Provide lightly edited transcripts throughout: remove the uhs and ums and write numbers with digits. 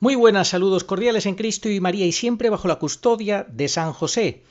Muy buenas, saludos cordiales en Cristo y María y siempre bajo la custodia de San José.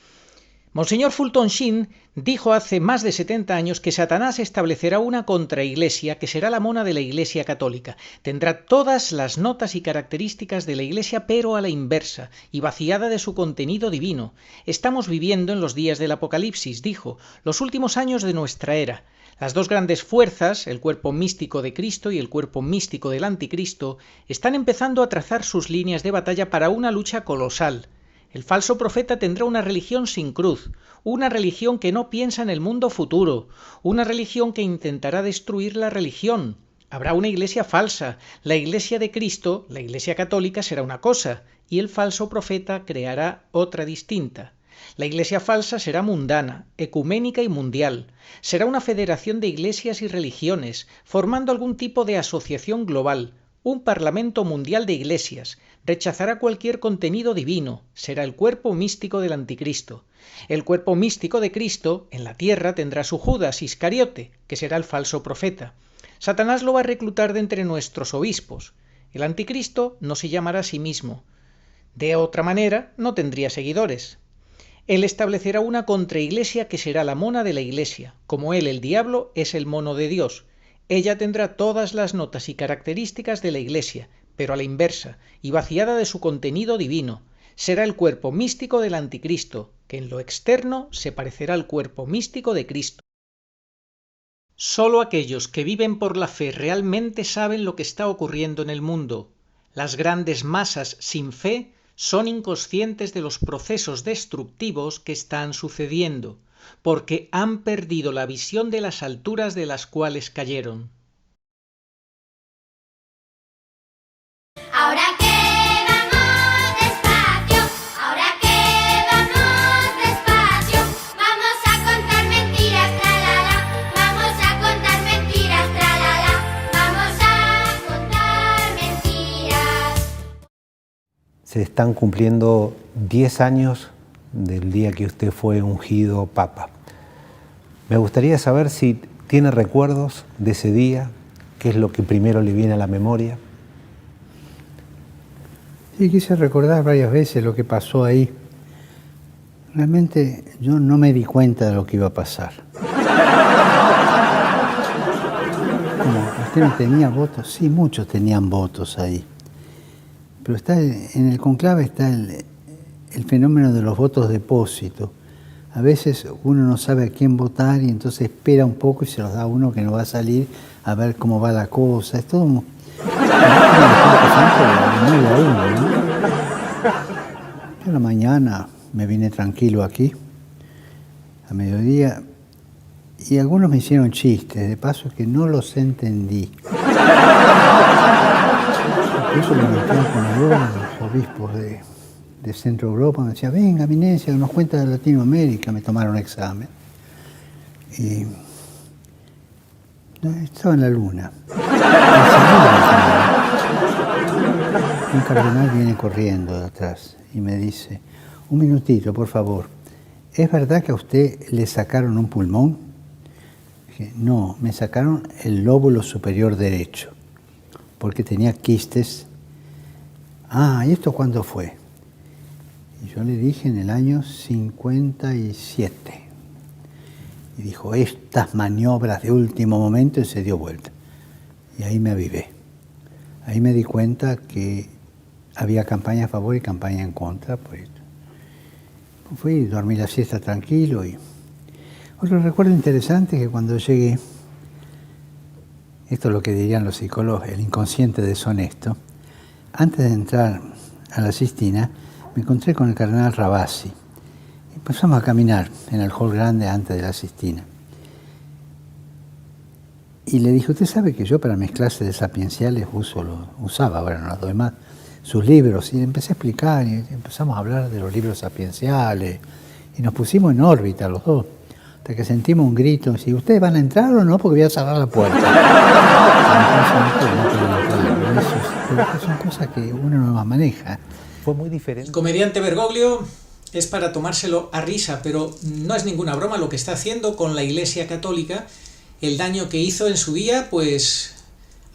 Monseñor Fulton Sheen dijo hace más de 70 años que Satanás establecerá una contraiglesia que será la mona de la Iglesia Católica. Tendrá todas las notas y características de la Iglesia, pero a la inversa, y vaciada de su contenido divino. Estamos viviendo en los días del Apocalipsis, dijo, los últimos años de nuestra era. Las dos grandes fuerzas, el cuerpo místico de Cristo y el cuerpo místico del Anticristo, están empezando a trazar sus líneas de batalla para una lucha colosal. El falso profeta tendrá una religión sin cruz, una religión que no piensa en el mundo futuro, una religión que intentará destruir la religión. Habrá una iglesia falsa, la iglesia de Cristo, la iglesia católica será una cosa, y el falso profeta creará otra distinta. La iglesia falsa será mundana, ecuménica y mundial. Será una federación de iglesias y religiones, formando algún tipo de asociación global, un parlamento mundial de iglesias. Rechazará cualquier contenido divino, será el cuerpo místico del Anticristo. El cuerpo místico de Cristo, en la tierra, tendrá su Judas Iscariote, que será el falso profeta. Satanás lo va a reclutar de entre nuestros obispos. El Anticristo no se llamará a sí mismo. De otra manera, no tendría seguidores. Él establecerá una contraiglesia que será la mona de la iglesia, como él, el diablo, es el mono de Dios. Ella tendrá todas las notas y características de la iglesia, pero a la inversa, y vaciada de su contenido divino. Será el cuerpo místico del Anticristo, que en lo externo se parecerá al cuerpo místico de Cristo. Solo aquellos que viven por la fe realmente saben lo que está ocurriendo en el mundo. Las grandes masas sin fe son inconscientes de los procesos destructivos que están sucediendo, porque han perdido la visión de las alturas de las cuales cayeron. Ahora que vamos despacio, ahora que vamos despacio, vamos a contar mentiras, tralala, vamos a contar mentiras, tralala, vamos a contar mentiras. Se están cumpliendo 10 años del día que usted fue ungido papa. Me gustaría saber si tiene recuerdos de ese día, qué es lo que primero le viene a la memoria. Sí, quise recordar varias veces lo que pasó ahí. Realmente yo no me di cuenta de lo que iba a pasar. Como usted no tenía votos, sí, muchos tenían votos ahí. Pero está en el conclave está el fenómeno de los votos depósito. A veces uno no sabe a quién votar y entonces espera un poco y se los da a uno que no va a salir a ver cómo va la cosa. Es todo Yo a la mañana me vine tranquilo aquí, a mediodía, y algunos me hicieron chistes, de paso que no los entendí. Incluso me metieron con algunos de los obispos de Centro Europa, me decía, venga, eminencia, que nos cuenta de Latinoamérica, me tomaron examen. Y estaba en la luna. Un cardenal viene corriendo de atrás y me dice, un minutito, por favor, ¿es verdad que a usted le sacaron un pulmón? Dije, no, me sacaron el lóbulo superior derecho, porque tenía quistes. Ah, ¿y esto cuándo fue? Y yo le dije en el año 57. Y dijo, estas maniobras de último momento, y se dio vuelta. Y ahí me avivé. Ahí me di cuenta que había campaña a favor y campaña en contra por esto. Fui, dormí la siesta tranquilo. Y otro recuerdo interesante es que cuando llegué, esto es lo que dirían los psicólogos, el inconsciente deshonesto, antes de entrar a la Sistina, me encontré con el cardenal Ravasi. Empezamos a caminar en el hall grande antes de la Sistina. Y le dije, usted sabe que yo para mis clases de sapienciales usaba, ahora no las doy más, sus libros. Y le empecé a explicar, y empezamos a hablar de los libros sapienciales. Y nos pusimos en órbita los dos, hasta que sentimos un grito, si ¿ustedes van a entrar o no? Porque voy a cerrar la puerta. Entonces, son cosas que uno no más maneja. Fue muy diferente. El comediante Bergoglio es para tomárselo a risa, pero no es ninguna broma lo que está haciendo con la Iglesia Católica. El daño que hizo en su día, pues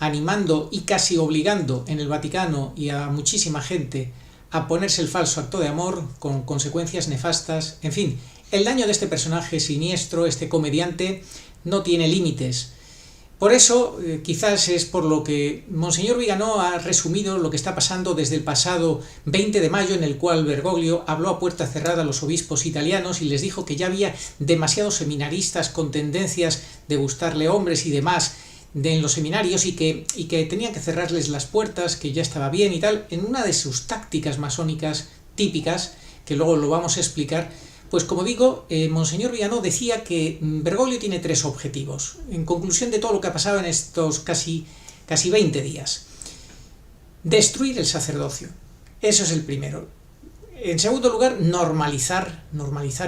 animando y casi obligando en el Vaticano y a muchísima gente a ponerse el falso acto de amor con consecuencias nefastas. En fin, el daño de este personaje siniestro, este comediante, no tiene límites. Por eso, quizás es por lo que Monseñor Viganò ha resumido lo que está pasando desde el pasado 20 de mayo, en el cual Bergoglio habló a puerta cerrada a los obispos italianos y les dijo que ya había demasiados seminaristas con tendencias de gustarle hombres y demás en los seminarios y que tenían que cerrarles las puertas, que ya estaba bien y tal, en una de sus tácticas masónicas típicas, que luego lo vamos a explicar. Pues como digo, Monseñor Viganò decía que Bergoglio tiene 3 objetivos, en conclusión de todo lo que ha pasado en estos casi 20 días. Destruir el sacerdocio, eso es el primero. En segundo lugar, normalizar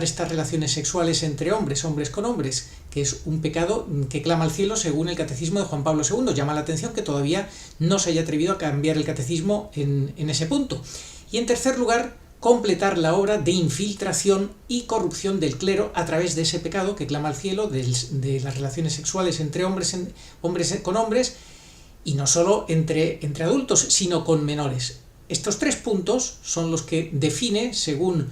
estas relaciones sexuales entre hombres con hombres, que es un pecado que clama al cielo según el catecismo de Juan Pablo II. Llama la atención que todavía no se haya atrevido a cambiar el catecismo en ese punto. Y en tercer lugar, completar la obra de infiltración y corrupción del clero a través de ese pecado que clama al cielo de las relaciones sexuales entre hombres con hombres, y no solo entre adultos, sino con menores. Estos 3 puntos son los que define, según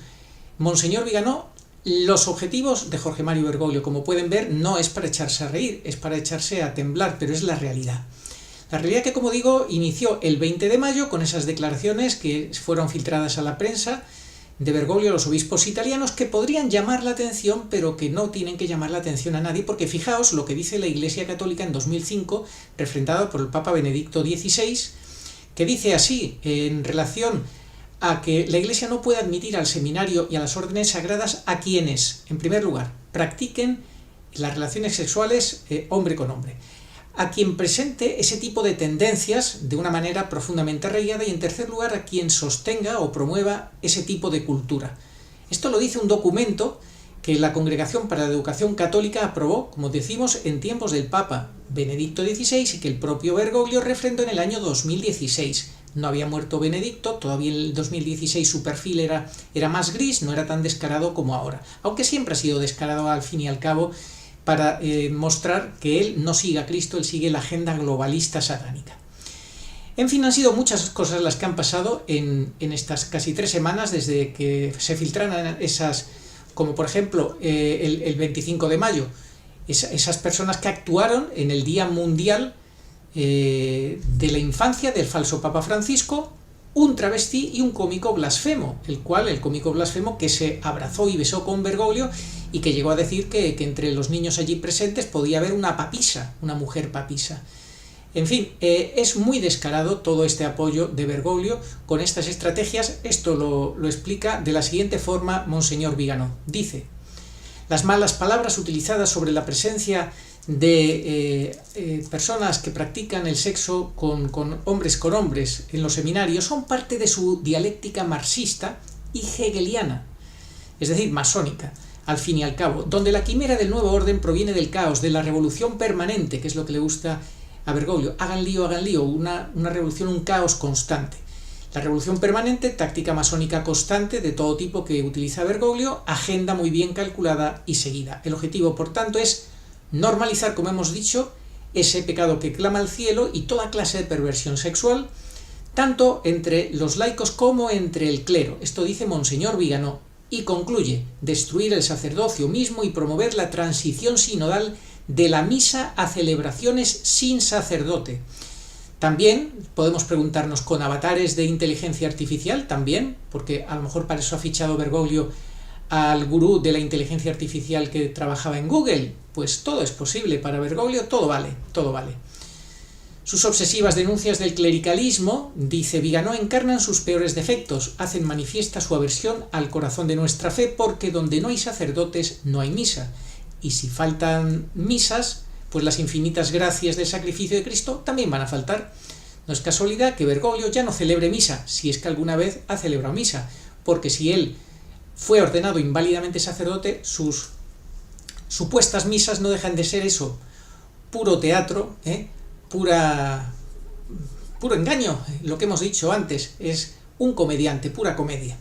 Monseñor Viganò, los objetivos de Jorge Mario Bergoglio. Como pueden ver, no es para echarse a reír, es para echarse a temblar, pero es la realidad. La realidad que, como digo, inició el 20 de mayo con esas declaraciones que fueron filtradas a la prensa de Bergoglio a los obispos italianos, que podrían llamar la atención, pero que no tienen que llamar la atención a nadie, porque fijaos lo que dice la Iglesia Católica en 2005, refrendado por el Papa Benedicto XVI, que dice así, en relación a que la Iglesia no puede admitir al seminario y a las órdenes sagradas a quienes, en primer lugar, practiquen las relaciones sexuales hombre con hombre, a quien presente ese tipo de tendencias de una manera profundamente arraigada, y en tercer lugar a quien sostenga o promueva ese tipo de cultura. Esto lo dice un documento que la Congregación para la Educación Católica aprobó, como decimos, en tiempos del Papa Benedicto XVI, y que el propio Bergoglio refrendó en el año 2016. No había muerto Benedicto, todavía en el 2016 su perfil era más gris, no era tan descarado como ahora, aunque siempre ha sido descarado al fin y al cabo, para mostrar que él no sigue a Cristo, él sigue la agenda globalista satánica. En fin, han sido muchas cosas las que han pasado en estas casi 3 semanas desde que se filtraron esas, como por ejemplo el 25 de mayo, esas personas que actuaron en el Día Mundial de la Infancia del falso Papa Francisco, un travesti y un cómico blasfemo, el cómico blasfemo que se abrazó y besó con Bergoglio y que llegó a decir que entre los niños allí presentes podía haber una papisa, una mujer papisa. En fin, es muy descarado todo este apoyo de Bergoglio con estas estrategias. Esto lo explica de la siguiente forma Monseñor Viganò. Dice: las malas palabras utilizadas sobre la presencia de personas que practican el sexo con hombres en los seminarios son parte de su dialéctica marxista y hegeliana, es decir, masónica, al fin y al cabo, donde la quimera del nuevo orden proviene del caos, de la revolución permanente, que es lo que le gusta a Bergoglio. Hagan lío, una revolución, un caos constante. La revolución permanente, táctica masónica constante de todo tipo que utiliza Bergoglio, agenda muy bien calculada y seguida. El objetivo, por tanto, es normalizar, como hemos dicho, ese pecado que clama al cielo y toda clase de perversión sexual, tanto entre los laicos como entre el clero. Esto dice Monseñor Viganò, y concluye: destruir el sacerdocio mismo y promover la transición sinodal de la misa a celebraciones sin sacerdote. También podemos preguntarnos, ¿con avatares de inteligencia artificial? También, porque a lo mejor para eso ha fichado Bergoglio al gurú de la inteligencia artificial que trabajaba en Google. Pues todo es posible para Bergoglio, todo vale, todo vale. Sus obsesivas denuncias del clericalismo, dice Viganò, encarnan sus peores defectos, hacen manifiesta su aversión al corazón de nuestra fe, porque donde no hay sacerdotes no hay misa, y si faltan misas, pues las infinitas gracias del sacrificio de Cristo también van a faltar. No es casualidad que Bergoglio ya no celebre misa, si es que alguna vez ha celebrado misa, porque si él fue ordenado inválidamente sacerdote, sus supuestas misas no dejan de ser eso, puro teatro, puro engaño. Lo que hemos dicho antes, es un comediante, pura comedia.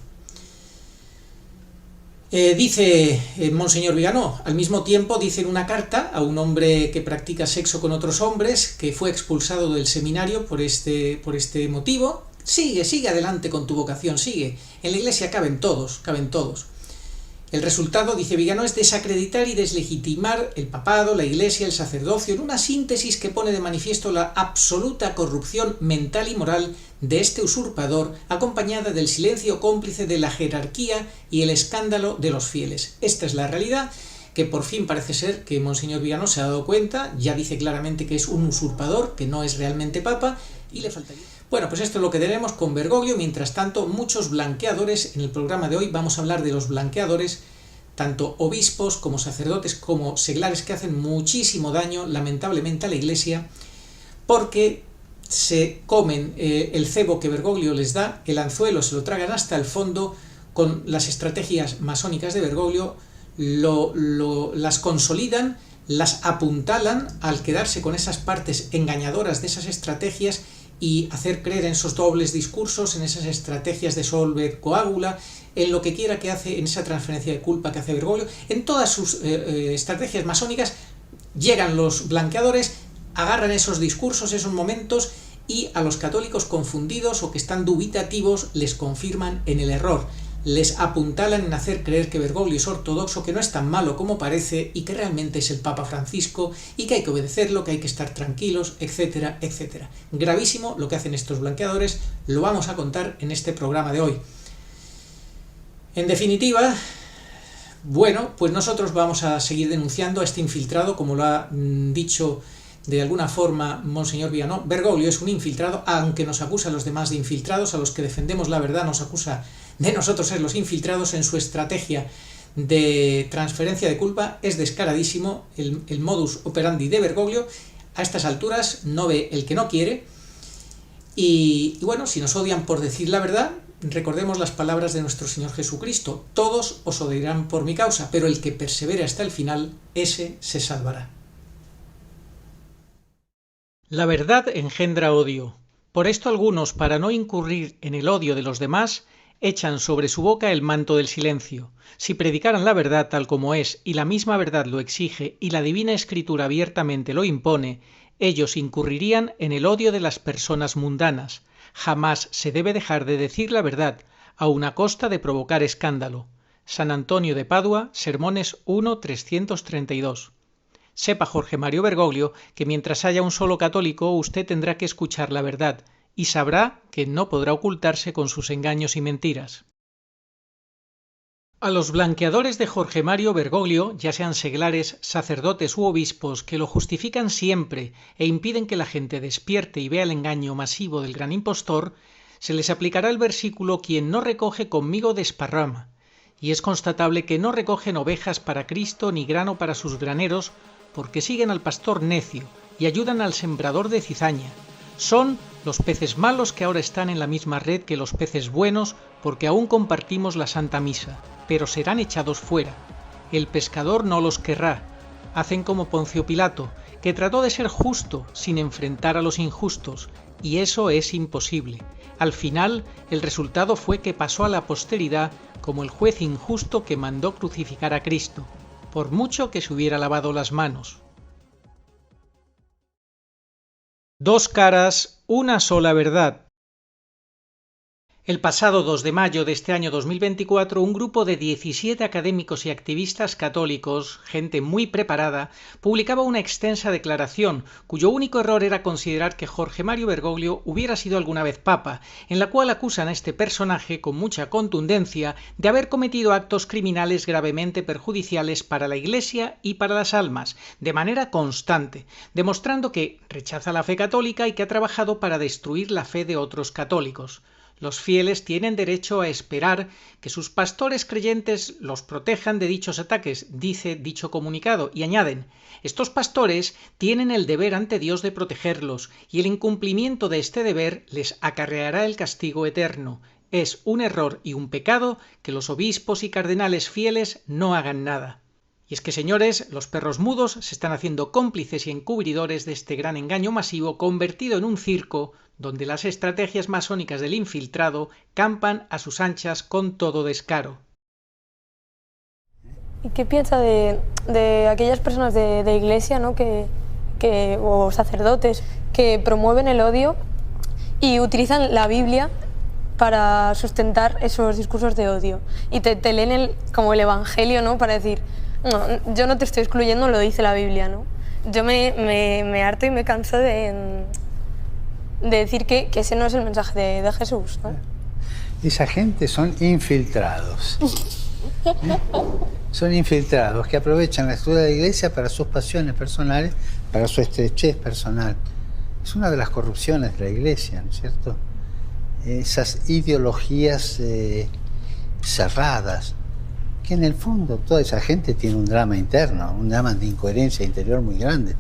Dice Monseñor Viganó, al mismo tiempo dice en una carta a un hombre que practica sexo con otros hombres, que fue expulsado del seminario por este motivo: sigue adelante con tu vocación, sigue, en la Iglesia caben todos. El resultado, dice Viganó, es desacreditar y deslegitimar el papado, la Iglesia, el sacerdocio, en una síntesis que pone de manifiesto la absoluta corrupción mental y moral de este usurpador, acompañada del silencio cómplice de la jerarquía y el escándalo de los fieles. Esta es la realidad, que por fin parece ser que Monseñor Viganó se ha dado cuenta, ya dice claramente que es un usurpador, que no es realmente papa, y le faltaría... Bueno, pues esto es lo que tenemos con Bergoglio. Mientras tanto, muchos blanqueadores. En el programa de hoy vamos a hablar de los blanqueadores, tanto obispos como sacerdotes como seglares, que hacen muchísimo daño, lamentablemente, a la Iglesia, porque se comen el cebo que Bergoglio les da, el anzuelo se lo tragan hasta el fondo. Con las estrategias masónicas de Bergoglio las consolidan, las apuntalan al quedarse con esas partes engañadoras de esas estrategias y hacer creer en esos dobles discursos, en esas estrategias de solver coágula, en lo que quiera que hace, en esa transferencia de culpa que hace Bergoglio. En todas sus estrategias masónicas llegan los blanqueadores, agarran esos discursos, esos momentos, y a los católicos confundidos o que están dubitativos les confirman en el error. Les apuntalan en hacer creer que Bergoglio es ortodoxo, que no es tan malo como parece y que realmente es el Papa Francisco y que hay que obedecerlo, que hay que estar tranquilos, etcétera, etcétera. Gravísimo lo que hacen estos blanqueadores, lo vamos a contar en este programa de hoy. En definitiva, bueno, pues nosotros vamos a seguir denunciando a este infiltrado, como lo ha dicho de alguna forma Monseñor Viganó. Bergoglio es un infiltrado, aunque nos acusa a los demás de infiltrados, a los que defendemos la verdad nos acusa de nosotros ser los infiltrados. En su estrategia de transferencia de culpa es descaradísimo el modus operandi de Bergoglio. A estas alturas no ve el que no quiere. Y bueno, si nos odian por decir la verdad, recordemos las palabras de nuestro Señor Jesucristo: todos os odiarán por mi causa, pero el que persevere hasta el final, ese se salvará. La verdad engendra odio. Por esto algunos, para no incurrir en el odio de los demás, echan sobre su boca el manto del silencio. Si predicaran la verdad tal como es, y la misma verdad lo exige, y la Divina Escritura abiertamente lo impone, ellos incurrirían en el odio de las personas mundanas. Jamás se debe dejar de decir la verdad, aun a costa de provocar escándalo. San Antonio de Padua, Sermones 1.332. Sepa Jorge Mario Bergoglio que mientras haya un solo católico usted tendrá que escuchar la verdad, y sabrá que no podrá ocultarse con sus engaños y mentiras. A los blanqueadores de Jorge Mario Bergoglio, ya sean seglares, sacerdotes u obispos, que lo justifican siempre e impiden que la gente despierte y vea el engaño masivo del gran impostor, se les aplicará el versículo: quien no recoge conmigo desparrama, y es constatable que no recogen ovejas para Cristo ni grano para sus graneros, porque siguen al pastor necio y ayudan al sembrador de cizaña. Son los peces malos que ahora están en la misma red que los peces buenos, porque aún compartimos la Santa Misa, pero serán echados fuera. El pescador no los querrá. Hacen como Poncio Pilato, que trató de ser justo sin enfrentar a los injustos, y eso es imposible. Al final, el resultado fue que pasó a la posteridad como el juez injusto que mandó crucificar a Cristo, por mucho que se hubiera lavado las manos. Dos caras, una sola verdad. El pasado 2 de mayo de este año 2024, un grupo de 17 académicos y activistas católicos, gente muy preparada, publicaba una extensa declaración, cuyo único error era considerar que Jorge Mario Bergoglio hubiera sido alguna vez papa, en la cual acusan a este personaje con mucha contundencia de haber cometido actos criminales gravemente perjudiciales para la Iglesia y para las almas, de manera constante, demostrando que rechaza la fe católica y que ha trabajado para destruir la fe de otros católicos. Los fieles tienen derecho a esperar que sus pastores creyentes los protejan de dichos ataques, dice dicho comunicado, y añaden: estos pastores tienen el deber ante Dios de protegerlos, y el incumplimiento de este deber les acarreará el castigo eterno. Es un error y un pecado que los obispos y cardenales fieles no hagan nada. Y es que, señores, los perros mudos se están haciendo cómplices y encubridores de este gran engaño masivo convertido en un circo donde las estrategias masónicas del infiltrado campan a sus anchas con todo descaro. ¿Y qué piensa de aquellas personas de iglesia, ¿no? o sacerdotes que promueven el odio y utilizan la Biblia para sustentar esos discursos de odio? Y te leen como el Evangelio, ¿no? Para decir, no, yo no te estoy excluyendo, lo dice la Biblia, ¿no? Yo me harto y me canso de decir que ese no es el mensaje de Jesús, ¿no? Esa gente son infiltrados. Son infiltrados que aprovechan la estructura de la iglesia para sus pasiones personales, para su estrechez personal. Es una de las corrupciones de la iglesia, ¿no es cierto? Esas ideologías cerradas, que en el fondo toda esa gente tiene un drama interno, un drama de incoherencia interior muy grande,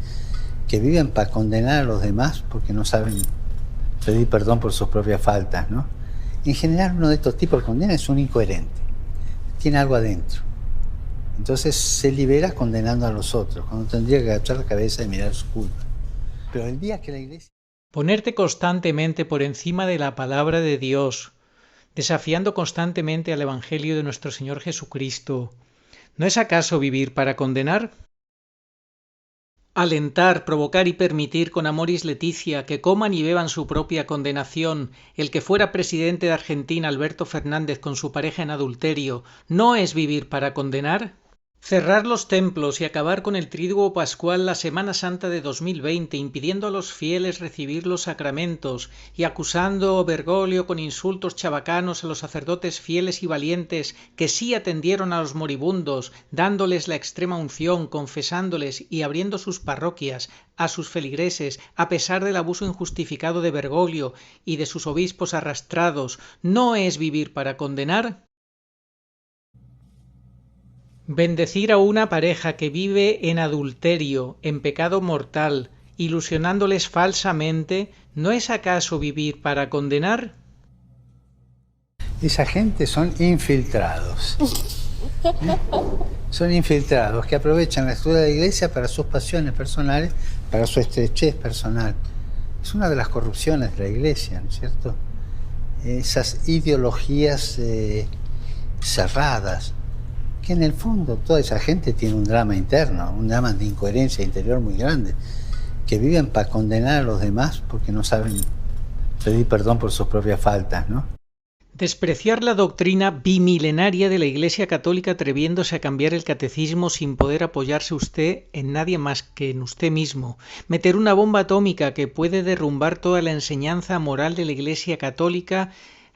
que viven para condenar a los demás porque no saben pedir perdón por sus propias faltas, ¿no? En general, uno de estos tipos que condena es un incoherente, tiene algo adentro. Entonces se libera condenando a los otros, cuando tendría que agachar la cabeza y mirar su culpa. Pero el día que la iglesia... Ponerte constantemente por encima de la palabra de Dios, desafiando constantemente al Evangelio de nuestro Señor Jesucristo, ¿no es acaso vivir para condenar? Alentar, provocar y permitir con Amoris Laetitia que coman y beban su propia condenación el que fuera presidente de Argentina, Alberto Fernández, con su pareja en adulterio, ¿no es vivir para condenar? Cerrar los templos y acabar con el Triduo Pascual la Semana Santa de 2020, impidiendo a los fieles recibir los sacramentos y acusando Bergoglio con insultos chabacanos a los sacerdotes fieles y valientes que sí atendieron a los moribundos, dándoles la extrema unción, confesándoles y abriendo sus parroquias a sus feligreses, a pesar del abuso injustificado de Bergoglio y de sus obispos arrastrados, ¿no es vivir para condenar? Bendecir a una pareja que vive en adulterio, en pecado mortal, ilusionándoles falsamente, ¿no es acaso vivir para condenar? Esa gente son infiltrados. Son infiltrados que aprovechan la estructura de la iglesia para sus pasiones personales, para su estrechez personal. Es una de las corrupciones de la iglesia, ¿no es cierto? Esas ideologías cerradas, que en el fondo toda esa gente tiene un drama interno, un drama de incoherencia interior muy grande, que viven para condenar a los demás porque no saben pedir perdón por sus propias faltas, ¿no? Despreciar la doctrina bimilenaria de la Iglesia Católica atreviéndose a cambiar el catecismo sin poder apoyarse usted en nadie más que en usted mismo. Meter una bomba atómica que puede derrumbar toda la enseñanza moral de la Iglesia Católica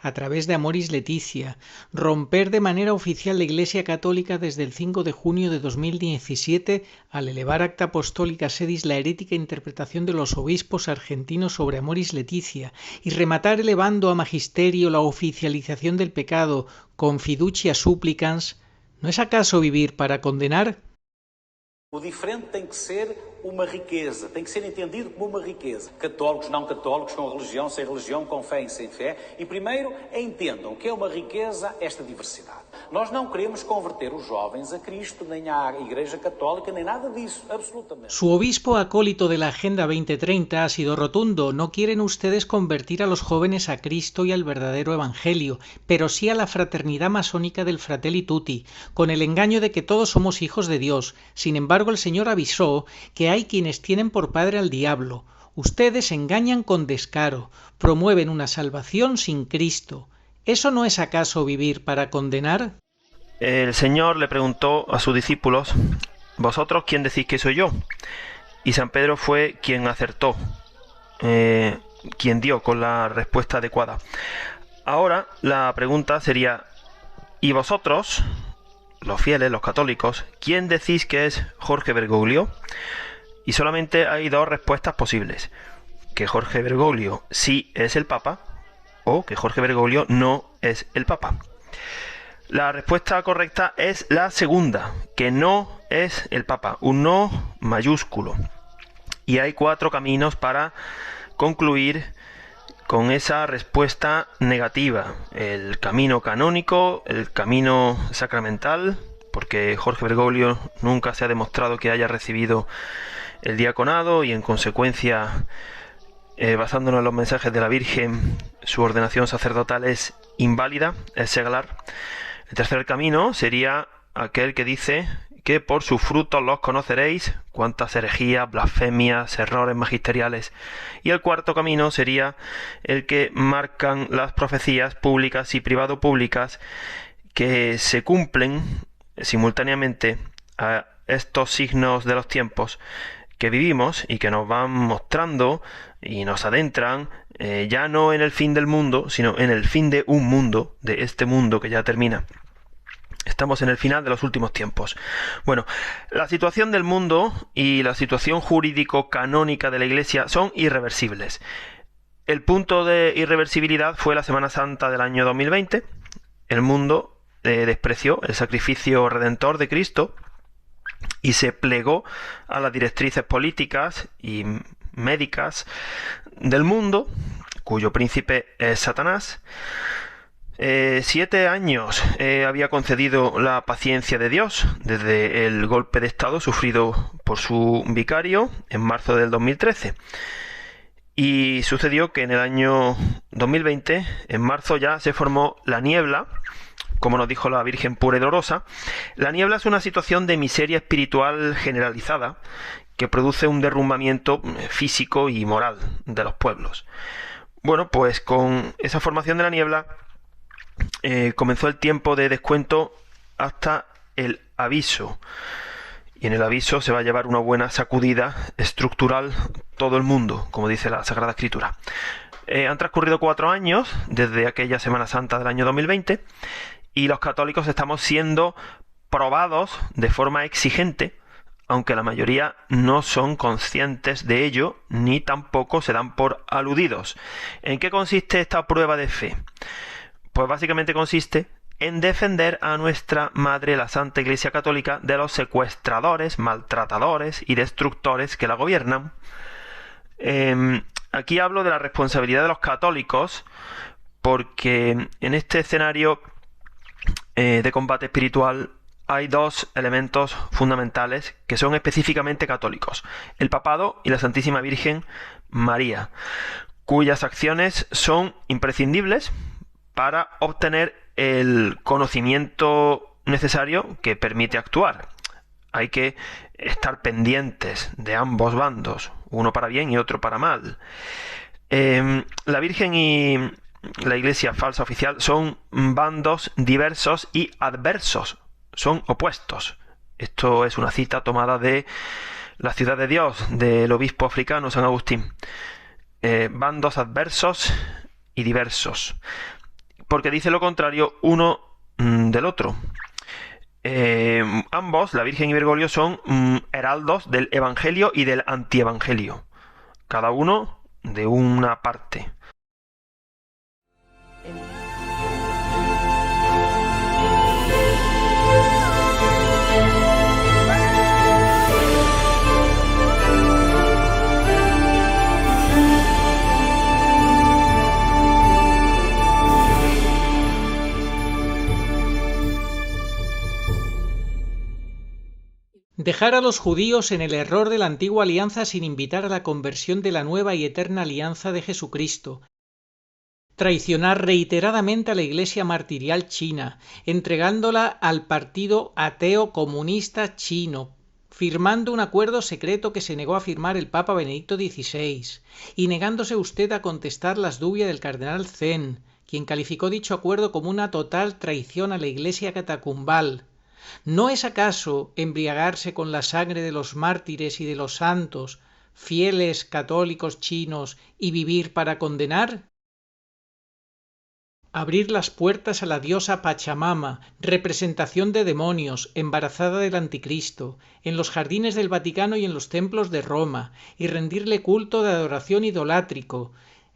a través de Amoris Laetitia, romper de manera oficial la Iglesia Católica desde el 5 de junio de 2017 al elevar acta apostólica sedis la herética interpretación de los obispos argentinos sobre Amoris Laetitia y rematar elevando a magisterio la oficialización del pecado con fiducia supplicans, ¿no es acaso vivir para condenar? O diferente tem que ser uma riqueza, tem que ser entendido como uma riqueza. Católicos, não católicos, com religião, sem religião, com fé e sem fé. E primeiro entendam que é uma riqueza esta diversidade. Nós não queremos converter os jovens a Cristo, nem à Igreja Católica, nem nada disso, absolutamente. Su obispo acólito de la Agenda 2030 ha sido rotundo. No quieren ustedes convertir a los jóvenes a Cristo y al verdadero Evangelio, pero sí a la fraternidad masónica del Fratelli Tutti, con el engaño de que todos somos hijos de Dios. Sin embargo, el Señor avisó que hay quienes tienen por padre al diablo. Ustedes engañan con descaro, promueven una salvación sin Cristo. ¿Eso no es acaso vivir para condenar? El Señor le preguntó a sus discípulos, ¿vosotros quién decís que soy yo? Y San Pedro fue quien acertó, quien dio con la respuesta adecuada. Ahora la pregunta sería, ¿y vosotros, los fieles, los católicos, quién decís que es Jorge Bergoglio? Y solamente hay dos respuestas posibles: que Jorge Bergoglio sí es el Papa o que Jorge Bergoglio no es el Papa. La respuesta correcta es la segunda, que no es el Papa, un no mayúsculo. Y hay 4 caminos para concluir con esa respuesta negativa: el camino canónico, el camino sacramental, porque Jorge Bergoglio nunca se ha demostrado que haya recibido el diaconado y en consecuencia, basándonos en los mensajes de la Virgen, su ordenación sacerdotal es inválida, es seglar. El tercer camino sería aquel que dice que por sus frutos los conoceréis, cuántas herejías, blasfemias, errores magisteriales. Y el cuarto camino sería el que marcan las profecías públicas y privado-públicas que se cumplen simultáneamente a estos signos de los tiempos que vivimos y que nos van mostrando y nos adentran ya no en el fin del mundo, sino en el fin de un mundo, de este mundo que ya termina. Estamos en el final de los últimos tiempos. Bueno, la situación del mundo y la situación jurídico-canónica de la Iglesia son irreversibles. El punto de irreversibilidad fue la Semana Santa del año 2020. El mundo despreció el sacrificio redentor de Cristo y se plegó a las directrices políticas y médicas del mundo, cuyo príncipe es Satanás. 7 años había concedido la paciencia de Dios desde el golpe de estado sufrido por su vicario en marzo del 2013. Y sucedió que en el año 2020, en marzo, ya se formó la niebla, como nos dijo la Virgen pura y dolorosa. La niebla es una situación de miseria espiritual generalizada que produce un derrumbamiento físico y moral de los pueblos. Bueno, pues con esa formación de la niebla comenzó el tiempo de descuento hasta el aviso. Y en el aviso se va a llevar una buena sacudida estructural todo el mundo, como dice la Sagrada Escritura. Han transcurrido 4 años desde aquella Semana Santa del año 2020 y los católicos estamos siendo probados de forma exigente, aunque la mayoría no son conscientes de ello ni tampoco se dan por aludidos. ¿En qué consiste esta prueba de fe? Pues básicamente consiste en defender a nuestra Madre, la Santa Iglesia Católica, de los secuestradores, maltratadores y destructores que la gobiernan. Aquí hablo de la responsabilidad de los católicos, porque en este escenario de combate espiritual hay 2 elementos fundamentales que son específicamente católicos: el papado y la Santísima Virgen María, cuyas acciones son imprescindibles para obtener el conocimiento necesario que permite actuar. Hay que estar pendientes de ambos bandos, uno para bien y otro para mal. La Virgen y la Iglesia falsa oficial son bandos diversos y adversos, son opuestos. Esto es una cita tomada de La Ciudad de Dios, del obispo africano San Agustín. Bandos adversos y diversos, porque dice lo contrario uno del otro. Ambos, la Virgen y Bergoglio, son heraldos del Evangelio y del antievangelio, cada uno de una parte. Dejar a los judíos en el error de la antigua alianza sin invitar a la conversión de la nueva y eterna alianza de Jesucristo. Traicionar reiteradamente a la Iglesia martirial china, entregándola al partido ateo comunista chino, firmando un acuerdo secreto que se negó a firmar el Papa Benedicto XVI, y negándose usted a contestar las dubias del cardenal Zen, quien calificó dicho acuerdo como una total traición a la Iglesia catacumbal. ¿No es acaso embriagarse con la sangre de los mártires y de los santos, fieles católicos chinos, y vivir para condenar? Abrir las puertas a la diosa Pachamama, representación de demonios, embarazada del Anticristo, en los jardines del Vaticano y en los templos de Roma, y rendirle culto de adoración idolátrico,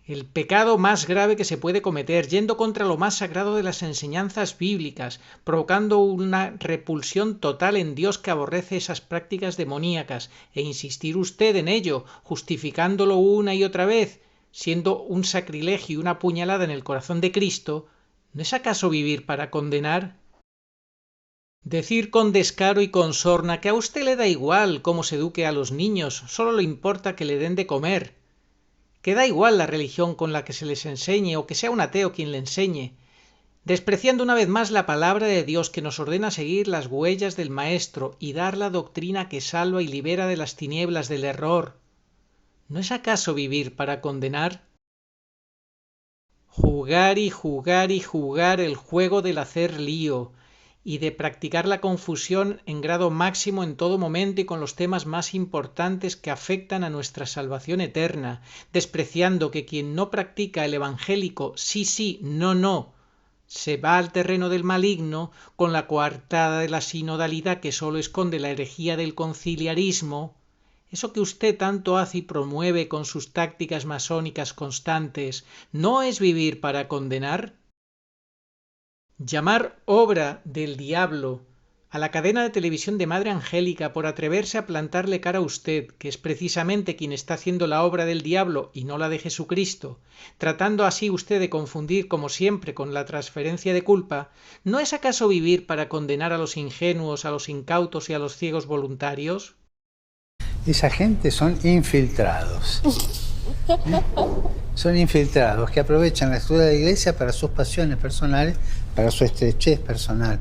el pecado más grave que se puede cometer, yendo contra lo más sagrado de las enseñanzas bíblicas, provocando una repulsión total en Dios que aborrece esas prácticas demoníacas, e insistir usted en ello, justificándolo una y otra vez, siendo un sacrilegio y una puñalada en el corazón de Cristo, ¿no es acaso vivir para condenar? Decir con descaro y con sorna que a usted le da igual cómo se eduque a los niños, solo le importa que le den de comer, que da igual la religión con la que se les enseñe o que sea un ateo quien le enseñe. despreciando una vez más la palabra de Dios que nos ordena seguir las huellas del Maestro y dar la doctrina que salva y libera de las tinieblas del error. ¿No es acaso vivir para condenar? Jugar y jugar y jugar el juego del hacer lío y de practicar la confusión en grado máximo en todo momento y con los temas más importantes que afectan a nuestra salvación eterna, despreciando que quien no practica el evangélico sí, sí, no, no, se va al terreno del maligno con la coartada de la sinodalidad que sólo esconde la herejía del conciliarismo, eso que usted tanto hace y promueve con sus tácticas masónicas constantes, ¿no es vivir para condenar? Llamar obra del diablo a la cadena de televisión de Madre Angélica por atreverse a plantarle cara a usted, que es precisamente quien está haciendo la obra del diablo y no la de Jesucristo, tratando así usted de confundir como siempre con la transferencia de culpa, ¿no es acaso vivir para condenar a los ingenuos, a los incautos y a los ciegos voluntarios? Esa gente son infiltrados. Son infiltrados que aprovechan la estructura de la iglesia para sus pasiones personales, para su estrechez personal.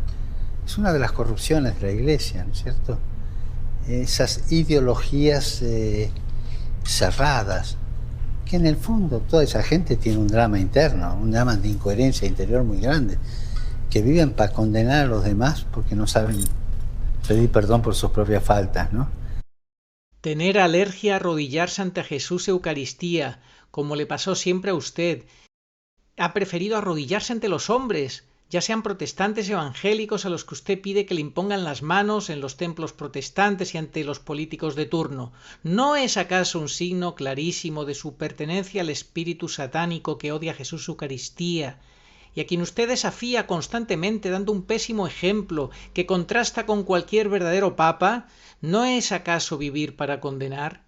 Es una de las corrupciones de la iglesia, ¿no es cierto? Esas ideologías cerradas, que en el fondo toda esa gente tiene un drama interno, un drama de incoherencia interior muy grande, que viven para condenar a los demás porque no saben pedir perdón por sus propias faltas, ¿no? Tener alergia a arrodillarse ante Jesús Eucaristía, como le pasó siempre a usted. Ha preferido arrodillarse ante los hombres, ya sean protestantes evangélicos a los que usted pide que le impongan las manos en los templos protestantes y ante los políticos de turno. ¿No es acaso un signo clarísimo de su pertenencia al espíritu satánico que odia a Jesús Eucaristía y a quien usted desafía constantemente dando un pésimo ejemplo que contrasta con cualquier verdadero papa? ¿No es acaso vivir para condenar?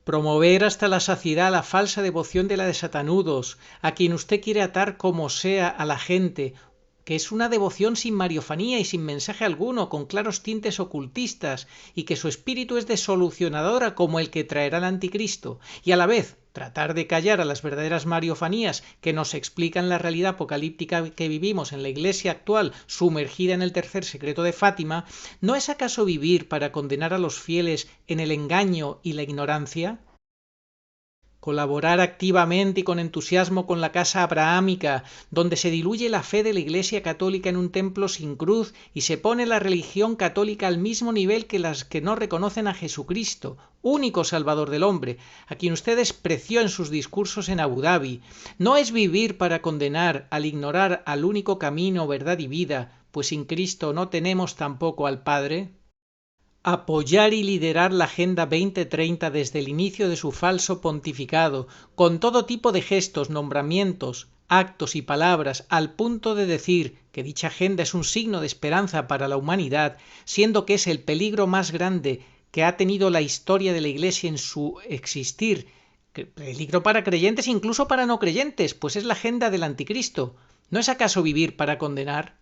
Promover hasta la saciedad la falsa devoción de la de Satanudos, a quien usted quiere atar como sea a la gente, que es una devoción sin mariofanía y sin mensaje alguno, con claros tintes ocultistas, y que su espíritu es de solucionadora como el que traerá el anticristo, y a la vez tratar de callar a las verdaderas mariofanías que nos explican la realidad apocalíptica que vivimos en la Iglesia actual sumergida en el tercer secreto de Fátima, ¿no es acaso vivir para condenar a los fieles en el engaño y la ignorancia? Colaborar activamente y con entusiasmo con la casa abrahámica, donde se diluye la fe de la Iglesia católica en un templo sin cruz y se pone la religión católica al mismo nivel que las que no reconocen a Jesucristo, único Salvador del hombre, a quien usted despreció en sus discursos en Abu Dhabi. ¿No es vivir para condenar al ignorar al único camino, verdad y vida, pues sin Cristo no tenemos tampoco al Padre? Apoyar y liderar la Agenda 2030 desde el inicio de su falso pontificado, con todo tipo de gestos, nombramientos, actos y palabras, al punto de decir que dicha agenda es un signo de esperanza para la humanidad, siendo que es el peligro más grande que ha tenido la historia de la Iglesia en su existir, peligro para creyentes e incluso para no creyentes, pues es la agenda del anticristo. ¿No es acaso vivir para condenar?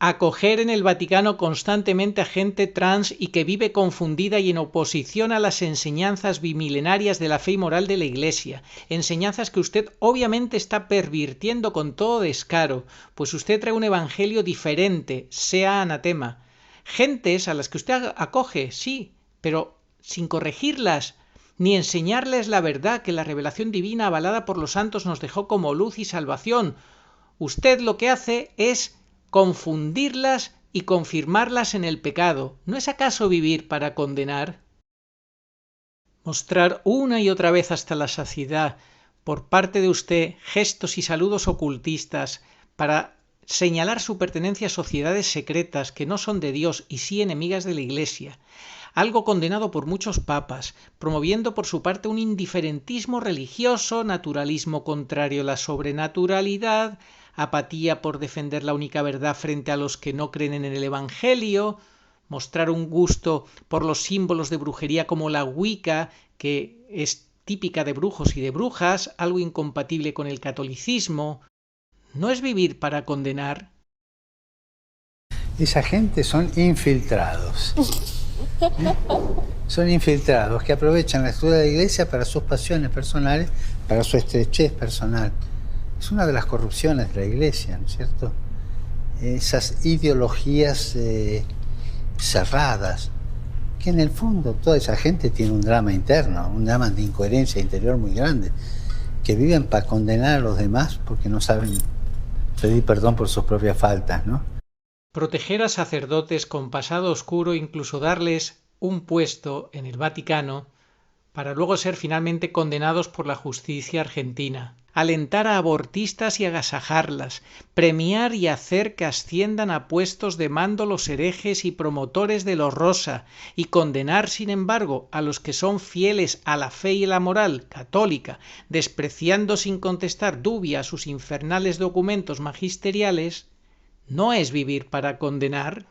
Acoger en el Vaticano constantemente a gente trans y que vive confundida y en oposición a las enseñanzas bimilenarias de la fe y moral de la Iglesia, enseñanzas que usted obviamente está pervirtiendo con todo descaro, pues usted trae un evangelio diferente, sea anatema. Gentes a las que usted acoge, sí, pero sin corregirlas, ni enseñarles la verdad que la revelación divina avalada por los santos nos dejó como luz y salvación. Usted lo que hace es confundirlas y confirmarlas en el pecado. ¿No es acaso vivir para condenar? Mostrar una y otra vez hasta la saciedad por parte de usted gestos y saludos ocultistas para señalar su pertenencia a sociedades secretas que no son de Dios y sí enemigas de la Iglesia, algo condenado por muchos papas, promoviendo por su parte un indiferentismo religioso, naturalismo contrario a la sobrenaturalidad, apatía por defender la única verdad frente a los que no creen en el Evangelio, mostrar un gusto por los símbolos de brujería como la Wicca, que es típica de brujos y de brujas, algo incompatible con el catolicismo. ¿No es vivir para condenar? Esa gente son infiltrados. Son infiltrados que aprovechan la estructura de la iglesia para sus pasiones personales, para su estrechez personal. Es una de las corrupciones de la iglesia, ¿no es cierto? Esas ideologías cerradas, que en el fondo toda esa gente tiene un drama interno, un drama de incoherencia interior muy grande, que viven para condenar a los demás porque no saben pedir perdón por sus propias faltas, ¿no? Proteger a sacerdotes con pasado oscuro, incluso darles un puesto en el Vaticano, para luego ser finalmente condenados por la justicia argentina. Alentar a abortistas y agasajarlas, premiar y hacer que asciendan a puestos de mando los herejes y promotores de los rosa, y condenar, sin embargo, a los que son fieles a la fe y la moral católica, despreciando sin contestar dubia sus infernales documentos magisteriales, ¿no es vivir para condenar?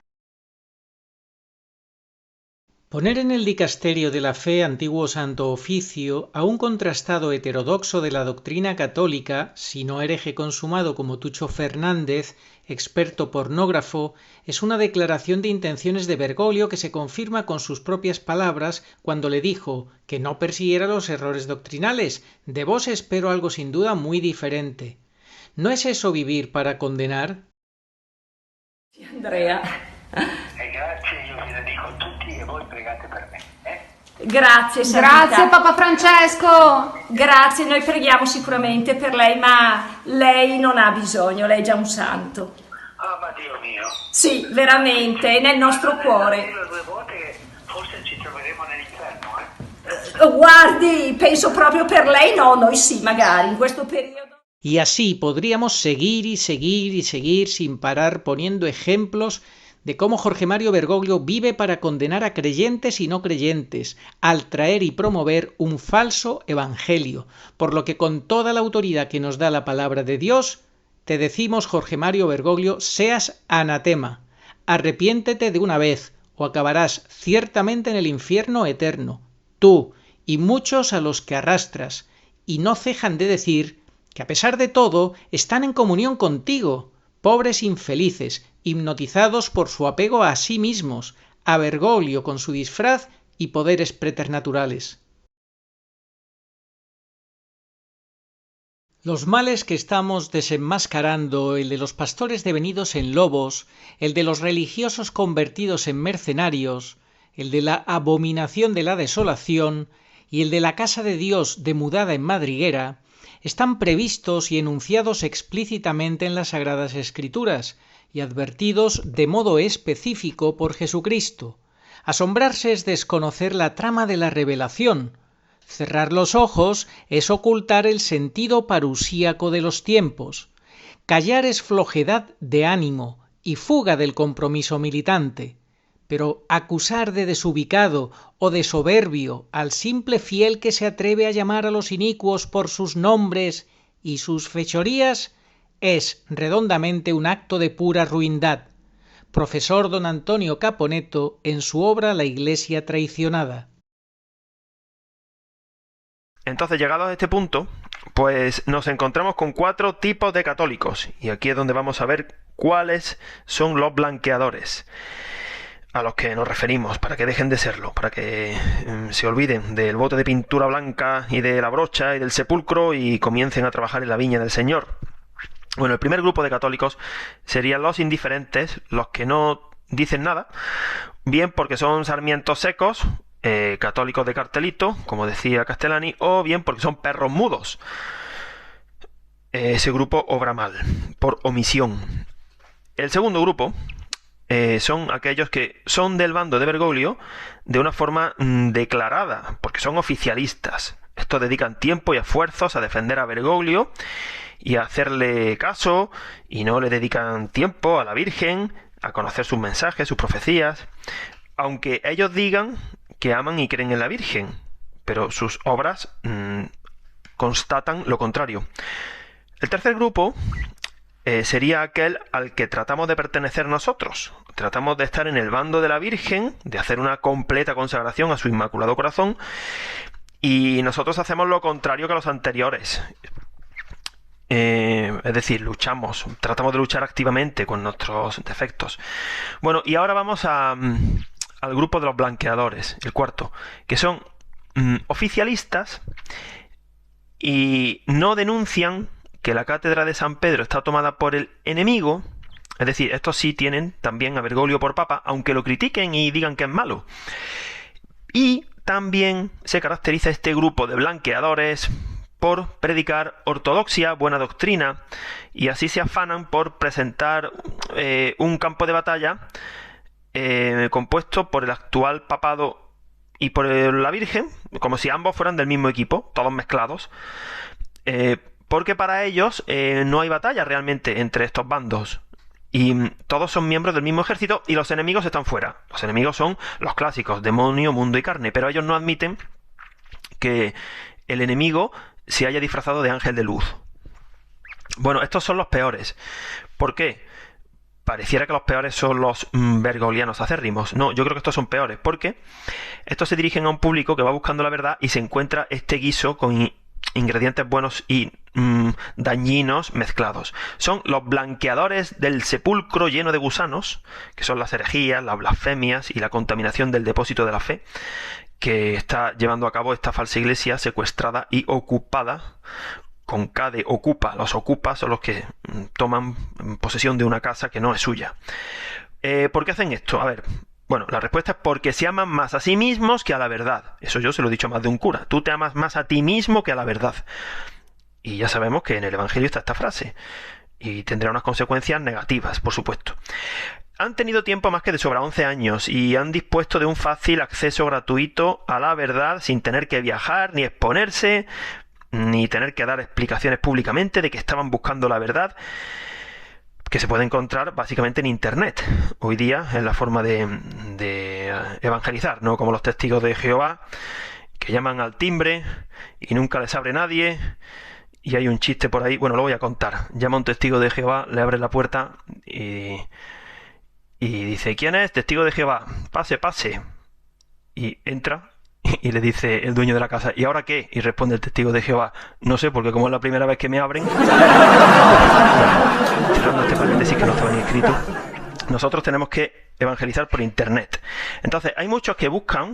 Poner en el dicasterio de la fe antiguo santo oficio a un contrastado heterodoxo de la doctrina católica, si no hereje consumado como Tucho Fernández, experto pornógrafo, es una declaración de intenciones de Bergoglio que se confirma con sus propias palabras cuando le dijo que no persiguiera los errores doctrinales. De vos espero algo sin duda muy diferente. ¿No es eso vivir para condenar? Andrea. Grazie, io vi dedico tutti e voi pregate per me. Grazie, Santità. Grazie Papa Francesco. Grazie, noi preghiamo sicuramente per lei, ma lei non ha bisogno, lei è già un santo. Ah, ma Dio mio. Sì, veramente, è nel nostro cuore. Io 2 volte che forse ci troveremo nell'inferno, Guardi, penso proprio per lei, no, noi sì, magari, in questo periodo. Y así podríamos seguir y seguir y seguir sin parar poniendo ejemplos de cómo Jorge Mario Bergoglio vive para condenar a creyentes y no creyentes, al traer y promover un falso evangelio, por lo que con toda la autoridad que nos da la palabra de Dios, te decimos, Jorge Mario Bergoglio, seas anatema, arrepiéntete de una vez, o acabarás ciertamente en el infierno eterno, tú y muchos a los que arrastras, y no cejan de decir que a pesar de todo están en comunión contigo, pobres infelices, hipnotizados por su apego a sí mismos, a Bergoglio con su disfraz y poderes preternaturales. Los males que estamos desenmascarando, el de los pastores devenidos en lobos, el de los religiosos convertidos en mercenarios, el de la abominación de la desolación y el de la casa de Dios demudada en madriguera, están previstos y enunciados explícitamente en las Sagradas Escrituras y advertidos de modo específico por Jesucristo. Asombrarse es desconocer la trama de la revelación. Cerrar los ojos es ocultar el sentido parusíaco de los tiempos. Callar es flojedad de ánimo y fuga del compromiso militante. Pero acusar de desubicado o de soberbio al simple fiel que se atreve a llamar a los inicuos por sus nombres y sus fechorías es redondamente un acto de pura ruindad. Profesor don Antonio Caponeto en su obra La Iglesia traicionada. Entonces, llegados a este punto, pues nos encontramos con 4 tipos de católicos, y aquí es donde vamos a ver cuáles son los blanqueadores a los que nos referimos, para que dejen de serlo, para que se olviden del bote de pintura blanca y de la brocha y del sepulcro y comiencen a trabajar en la viña del Señor. Bueno, el primer grupo de católicos serían los indiferentes, los que no dicen nada, bien porque son sarmientos secos, católicos de cartelito, como decía Castellani, o bien porque son perros mudos. Ese grupo obra mal, por omisión. El segundo grupo son aquellos que son del bando de Bergoglio de una forma declarada, porque son oficialistas. Estos dedican tiempo y esfuerzos a defender a Bergoglio y a hacerle caso, y no le dedican tiempo a la Virgen, a conocer sus mensajes, sus profecías, aunque ellos digan que aman y creen en la Virgen, pero sus obras constatan lo contrario. El tercer grupo sería aquel al que tratamos de pertenecer nosotros. Tratamos de estar en el bando de la Virgen, de hacer una completa consagración a su Inmaculado Corazón, y nosotros hacemos lo contrario que los anteriores. Es decir, tratamos de luchar activamente con nuestros defectos. Bueno, y ahora vamos a al grupo de los blanqueadores, el cuarto, que son oficialistas y no denuncian que la cátedra de San Pedro está tomada por el enemigo. Es decir, estos sí tienen también a Bergoglio por papa, aunque lo critiquen y digan que es malo. Y también se caracteriza este grupo de blanqueadores por predicar ortodoxia, buena doctrina, y así se afanan por presentar un campo de batalla compuesto por el actual papado y por la Virgen, como si ambos fueran del mismo equipo, todos mezclados, porque para ellos no hay batalla realmente entre estos bandos. Y todos son miembros del mismo ejército y los enemigos están fuera. Los enemigos son los clásicos, demonio, mundo y carne, pero ellos no admiten que el enemigo se haya disfrazado de ángel de luz. Bueno, estos son los peores. ¿Por qué? Pareciera que los peores son los bergoglianos acérrimos. No, yo creo que estos son peores, porque estos se dirigen a un público que va buscando la verdad y se encuentra este guiso con ingredientes buenos y dañinos mezclados. Son los blanqueadores del sepulcro lleno de gusanos, que son las herejías, las blasfemias y la contaminación del depósito de la fe, que está llevando a cabo esta falsa iglesia secuestrada y ocupada, con K de ocupa. Los ocupas son los que toman posesión de una casa que no es suya. ¿Por qué hacen esto? A ver, bueno, la respuesta es porque se aman más a sí mismos que a la verdad. Eso yo se lo he dicho a más de un cura. Tú te amas más a ti mismo que a la verdad. Y ya sabemos que en el Evangelio está esta frase. Y tendrá unas consecuencias negativas, por supuesto. Han tenido tiempo más que de sobra, 11 años, y han dispuesto de un fácil acceso gratuito a la verdad sin tener que viajar, ni exponerse, ni tener que dar explicaciones públicamente de que estaban buscando la verdad, que se puede encontrar básicamente en Internet. Hoy día es la forma de evangelizar, no como los testigos de Jehová, que llaman al timbre y nunca les abre nadie. Y hay un chiste por ahí, bueno, lo voy a contar. Llama un testigo de Jehová, le abre la puerta y dice: ¿quién es? Testigo de Jehová. Pase, pase. Y entra y le dice el dueño de la casa: ¿y ahora qué? Y responde el testigo de Jehová: no sé, porque como es la primera vez que me abren. Cerrando este paréntesis que no estaba ni escrito. Nosotros tenemos que evangelizar por Internet. Entonces, hay muchos que buscan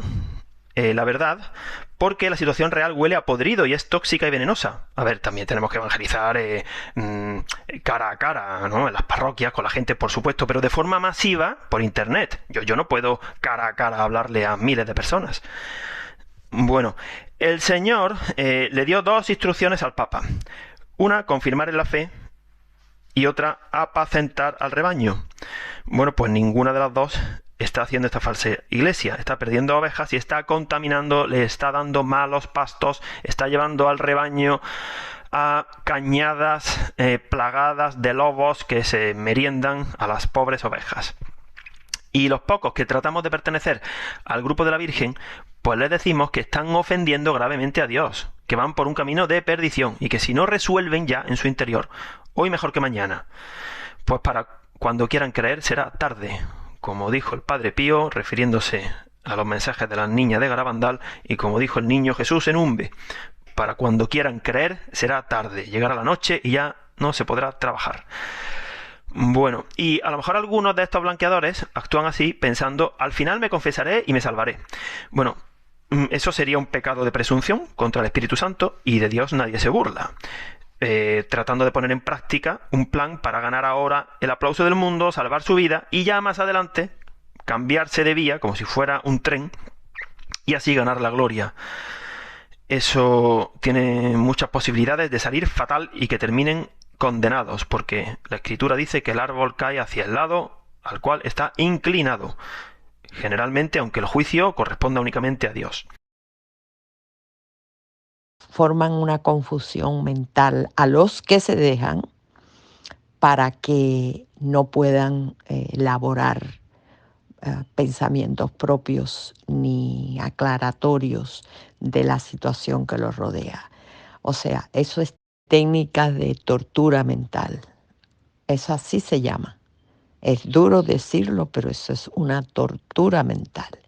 la verdad porque la situación real huele a podrido y es tóxica y venenosa. A ver, también tenemos que evangelizar cara a cara, ¿no? En las parroquias, con la gente, por supuesto, pero de forma masiva por Internet. Yo no puedo cara a cara hablarle a miles de personas. Bueno, el Señor le dio dos instrucciones al Papa. Una, confirmar en la fe, y otra, apacentar al rebaño. Bueno, pues ninguna de las dos está haciendo esta falsa iglesia. Está perdiendo ovejas y está contaminando, le está dando malos pastos, está llevando al rebaño a cañadas plagadas de lobos que se meriendan a las pobres ovejas. Y los pocos que tratamos de pertenecer al grupo de la Virgen, pues les decimos que están ofendiendo gravemente a Dios, que van por un camino de perdición y que si no resuelven ya en su interior, hoy mejor que mañana, pues para cuando quieran creer será tarde, como dijo el Padre Pío refiriéndose a los mensajes de las niñas de Garabandal, y como dijo el niño Jesús en Umbe: para cuando quieran creer será tarde, llegará la noche y ya no se podrá trabajar. Bueno, y a lo mejor algunos de estos blanqueadores actúan así pensando: al final me confesaré y me salvaré. Bueno, eso sería un pecado de presunción contra el Espíritu Santo, y de Dios nadie se burla. Tratando de poner en práctica un plan para ganar ahora el aplauso del mundo, salvar su vida y ya más adelante cambiarse de vía como si fuera un tren y así ganar la gloria. Eso tiene muchas posibilidades de salir fatal y que terminen condenados, porque la Escritura dice que el árbol cae hacia el lado al cual está inclinado, generalmente, aunque el juicio corresponda únicamente a Dios. Forman una confusión mental a los que se dejan para que no puedan elaborar pensamientos propios ni aclaratorios de la situación que los rodea. O sea, eso es técnica de tortura mental. Eso así se llama. Es duro decirlo, pero eso es una tortura mental.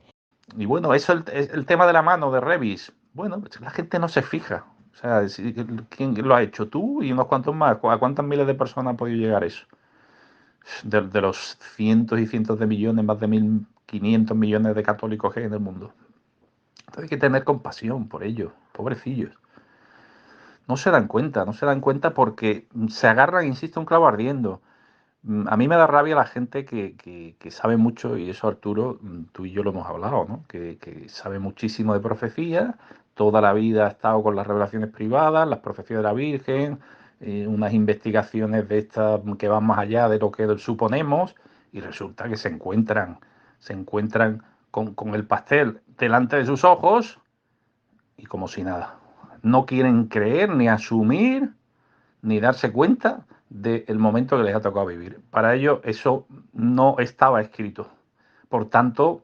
Y bueno, eso es el tema de la mano de Revis. Bueno, la gente no se fija. O sea, ¿quién lo ha hecho? Tú y unos cuantos más. ¿A cuántas miles de personas ha podido llegar eso? De los cientos y cientos de millones, más de 1.500 500 millones de católicos que hay en el mundo. Entonces hay que tener compasión por ellos, pobrecillos. No se dan cuenta porque se agarran, insisto, un clavo ardiendo. A mí me da rabia la gente que sabe mucho, y eso, Arturo, tú y yo lo hemos hablado, ¿no? Que sabe muchísimo de profecía, toda la vida ha estado con las revelaciones privadas, las profecías de la Virgen, unas investigaciones de estas que van más allá de lo que suponemos, y resulta que se encuentran con el pastel delante de sus ojos y como si nada. No quieren creer, ni asumir, ni darse cuenta del momento que les ha tocado vivir. Para ellos eso no estaba escrito. Por tanto,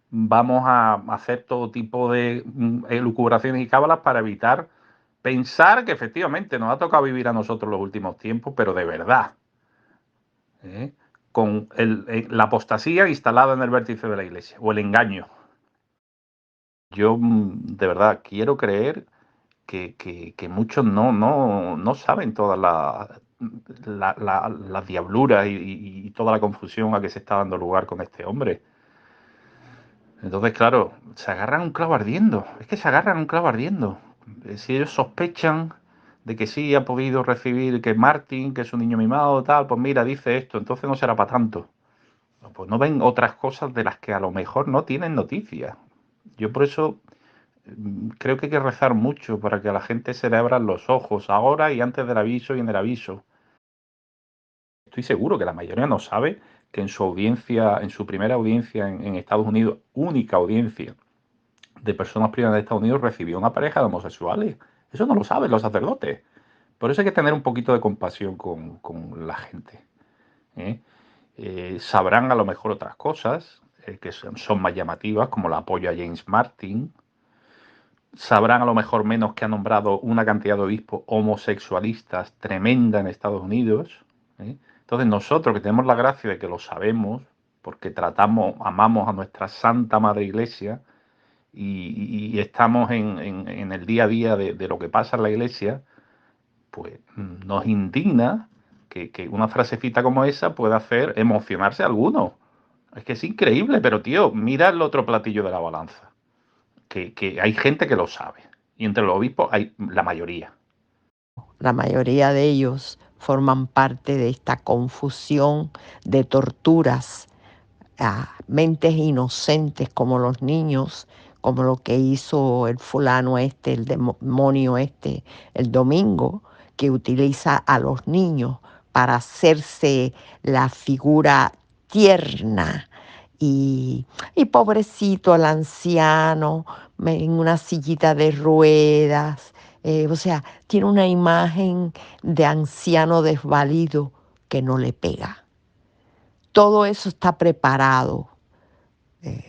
vamos a hacer todo tipo de elucubraciones y cábalas para evitar pensar que efectivamente nos ha tocado vivir a nosotros los últimos tiempos, pero de verdad, con la apostasía instalada en el vértice de la Iglesia, o el engaño. Yo de verdad quiero creer que muchos no saben todas las diabluras y toda la confusión a que se está dando lugar con este hombre. Entonces, claro, se agarran un clavo ardiendo. Es que se agarran un clavo ardiendo. Si ellos sospechan de que sí ha podido recibir, que Martin, que es un niño mimado, tal, pues mira, dice esto, entonces no será para tanto. Pues no ven otras cosas de las que a lo mejor no tienen noticias. Yo por eso creo que hay que rezar mucho para que a la gente se le abran los ojos ahora y antes del aviso y en el aviso. Estoy seguro que la mayoría no sabe que en su audiencia, en su primera audiencia en Estados Unidos, única audiencia de personas privadas de Estados Unidos, recibió una pareja de homosexuales. Eso no lo saben los sacerdotes. Por eso hay que tener un poquito de compasión con la gente. Sabrán a lo mejor otras cosas que son más llamativas, como el apoyo a James Martin. Sabrán a lo mejor menos que ha nombrado una cantidad de obispos homosexualistas tremenda en Estados Unidos. Entonces nosotros, que tenemos la gracia de que lo sabemos, porque amamos a nuestra Santa Madre Iglesia y estamos en el día a día de lo que pasa en la Iglesia, pues nos indigna que una frasecita como esa pueda hacer emocionarse a alguno. Es que es increíble, pero tío, mira el otro platillo de la balanza. Que hay gente que lo sabe. Y entre los obispos hay la mayoría. La mayoría de ellos forman parte de esta confusión de torturas a mentes inocentes como los niños, como lo que hizo el fulano este, el demonio este, el domingo, que utiliza a los niños para hacerse la figura tierna. Y pobrecito el anciano en una sillita de ruedas, o sea, tiene una imagen de anciano desvalido que no le pega. Todo eso está preparado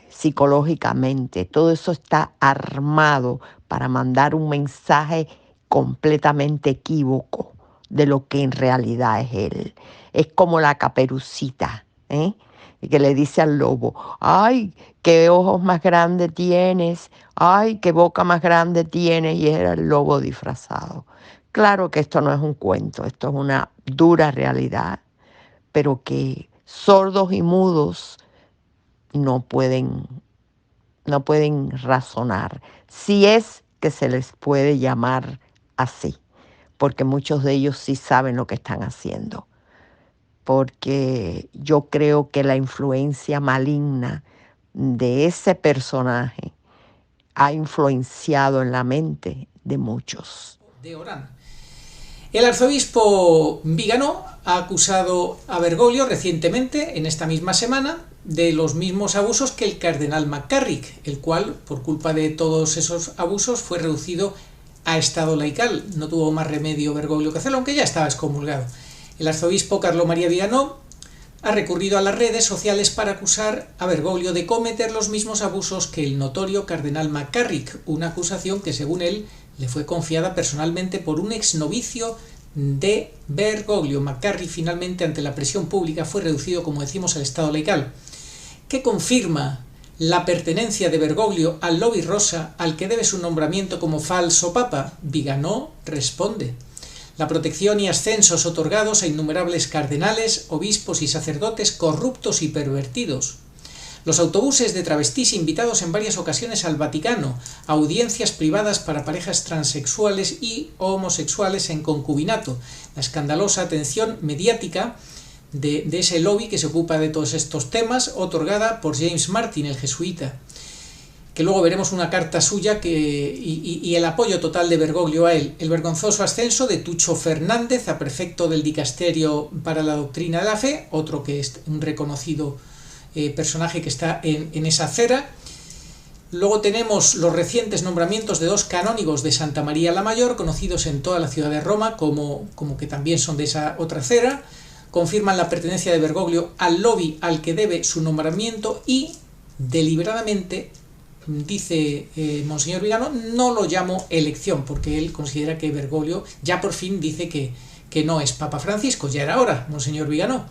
psicológicamente, todo eso está armado para mandar un mensaje completamente equívoco de lo que en realidad es él. Es como la Caperucita, que le dice al lobo, ¡ay, qué ojos más grandes tienes! ¡Ay, qué boca más grande tienes! Y era el lobo disfrazado. Claro que esto no es un cuento, esto es una dura realidad, pero que sordos y mudos no pueden razonar, si es que se les puede llamar así, porque muchos de ellos sí saben lo que están haciendo. Porque yo creo que la influencia maligna de ese personaje ha influenciado en la mente de muchos. De Orán. El arzobispo Vigano ha acusado a Bergoglio recientemente, en esta misma semana, de los mismos abusos que el cardenal McCarrick, el cual, por culpa de todos esos abusos, fue reducido a estado laical. No tuvo más remedio Bergoglio que hacerlo, aunque ya estaba excomulgado. El arzobispo Carlo María Vigano ha recurrido a las redes sociales para acusar a Bergoglio de cometer los mismos abusos que el notorio cardenal McCarrick, una acusación que, según él, le fue confiada personalmente por un exnovicio de Bergoglio. McCarrick, finalmente, ante la presión pública, fue reducido, como decimos, al estado laical. ¿Qué confirma la pertenencia de Bergoglio al lobby rosa al que debe su nombramiento como falso papa? Vigano responde: la protección y ascensos otorgados a innumerables cardenales, obispos y sacerdotes corruptos y pervertidos. Los autobuses de travestís invitados en varias ocasiones al Vaticano, audiencias privadas para parejas transexuales y homosexuales en concubinato, la escandalosa atención mediática de ese lobby que se ocupa de todos estos temas, otorgada por James Martin, el jesuita, que luego veremos una carta suya y el apoyo total de Bergoglio a él. El vergonzoso ascenso de Tucho Fernández a prefecto del Dicasterio para la Doctrina de la Fe, otro que es un reconocido personaje que está en esa acera. Luego tenemos los recientes nombramientos de 2 canónigos de Santa María la Mayor, conocidos en toda la ciudad de Roma como que también son de esa otra acera. Confirman la pertenencia de Bergoglio al lobby al que debe su nombramiento y deliberadamente, dice Monseñor Vigano, no lo llamo elección, porque él considera que Bergoglio ya por fin dice que no es Papa Francisco. Ya era hora, Monseñor Vigano.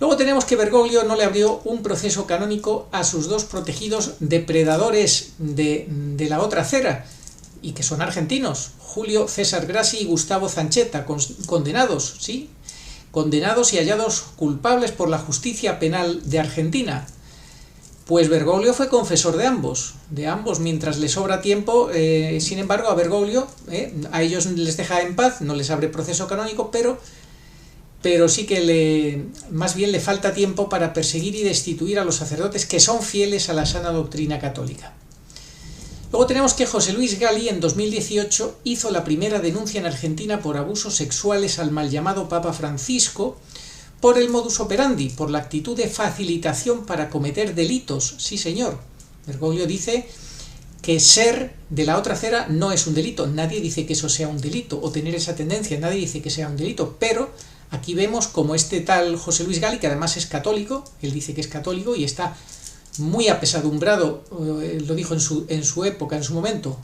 Luego tenemos que Bergoglio no le abrió un proceso canónico a sus 2 protegidos depredadores de la otra acera, y que son argentinos, Julio César Grassi y Gustavo Zanchetta, condenados, ¿sí? Condenados y hallados culpables por la justicia penal de Argentina. Pues Bergoglio fue confesor de ambos mientras le sobra tiempo. Sin embargo, a Bergoglio, a ellos les deja en paz, no les abre proceso canónico, pero sí que más bien le falta tiempo para perseguir y destituir a los sacerdotes que son fieles a la sana doctrina católica. Luego tenemos que José Luis Gali en 2018 hizo la primera denuncia en Argentina por abusos sexuales al mal llamado Papa Francisco por el modus operandi, por la actitud de facilitación para cometer delitos. Sí, señor. Bergoglio dice que ser de la otra acera no es un delito. Nadie dice que eso sea un delito, o tener esa tendencia, nadie dice que sea un delito, pero aquí vemos como este tal José Luis Gali, que además es católico, él dice que es católico y está muy apesadumbrado, lo dijo en su época, en su momento,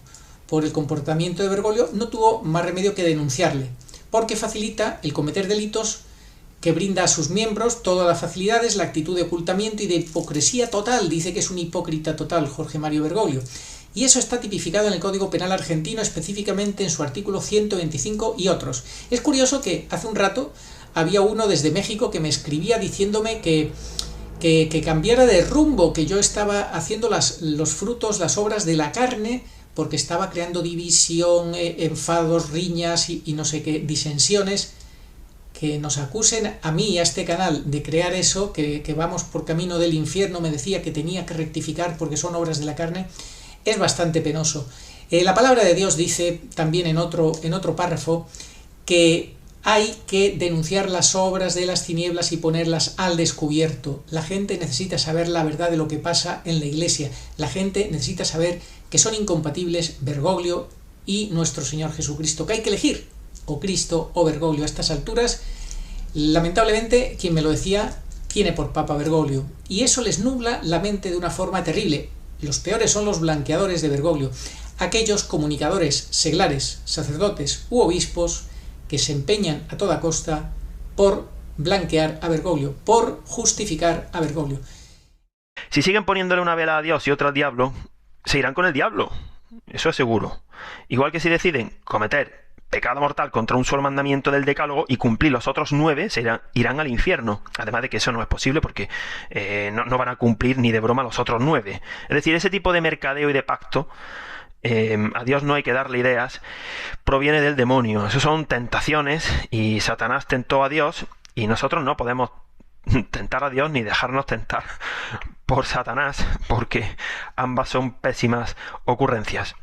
por el comportamiento de Bergoglio, no tuvo más remedio que denunciarle, porque facilita el cometer delitos, que brinda a sus miembros todas las facilidades, la actitud de ocultamiento y de hipocresía total. Dice que es un hipócrita total Jorge Mario Bergoglio. Y eso está tipificado en el Código Penal argentino, específicamente en su artículo 125 y otros. Es curioso que hace un rato había uno desde México que me escribía diciéndome que cambiara de rumbo, que yo estaba haciendo los frutos, las obras de la carne, porque estaba creando división, enfados, riñas y no sé qué, disensiones. Que nos acusen a mí y a este canal de crear eso, que vamos por camino del infierno, me decía que tenía que rectificar porque son obras de la carne, es bastante penoso. La palabra de Dios dice también en otro párrafo que hay que denunciar las obras de las tinieblas y ponerlas al descubierto. La gente necesita saber la verdad de lo que pasa en la Iglesia. La gente necesita saber que son incompatibles Bergoglio y nuestro Señor Jesucristo, que hay que elegir o Cristo o Bergoglio. A estas alturas, lamentablemente, quien me lo decía tiene por papa Bergoglio, y eso les nubla la mente de una forma terrible. Los peores son los blanqueadores de Bergoglio, aquellos comunicadores, seglares, sacerdotes u obispos que se empeñan a toda costa por blanquear a Bergoglio, por justificar a Bergoglio. Si siguen poniéndole una vela a Dios y otra al diablo, se irán con el diablo, eso es seguro. Igual que si deciden cometer pecado mortal contra un solo mandamiento del decálogo y cumplir los otros 9, irán al infierno. Además de que eso no es posible porque no van a cumplir ni de broma los otros 9. Es decir, ese tipo de mercadeo y de pacto, a Dios no hay que darle ideas, proviene del demonio. Eso son tentaciones y Satanás tentó a Dios y nosotros no podemos tentar a Dios ni dejarnos tentar por Satanás, porque ambas son pésimas ocurrencias.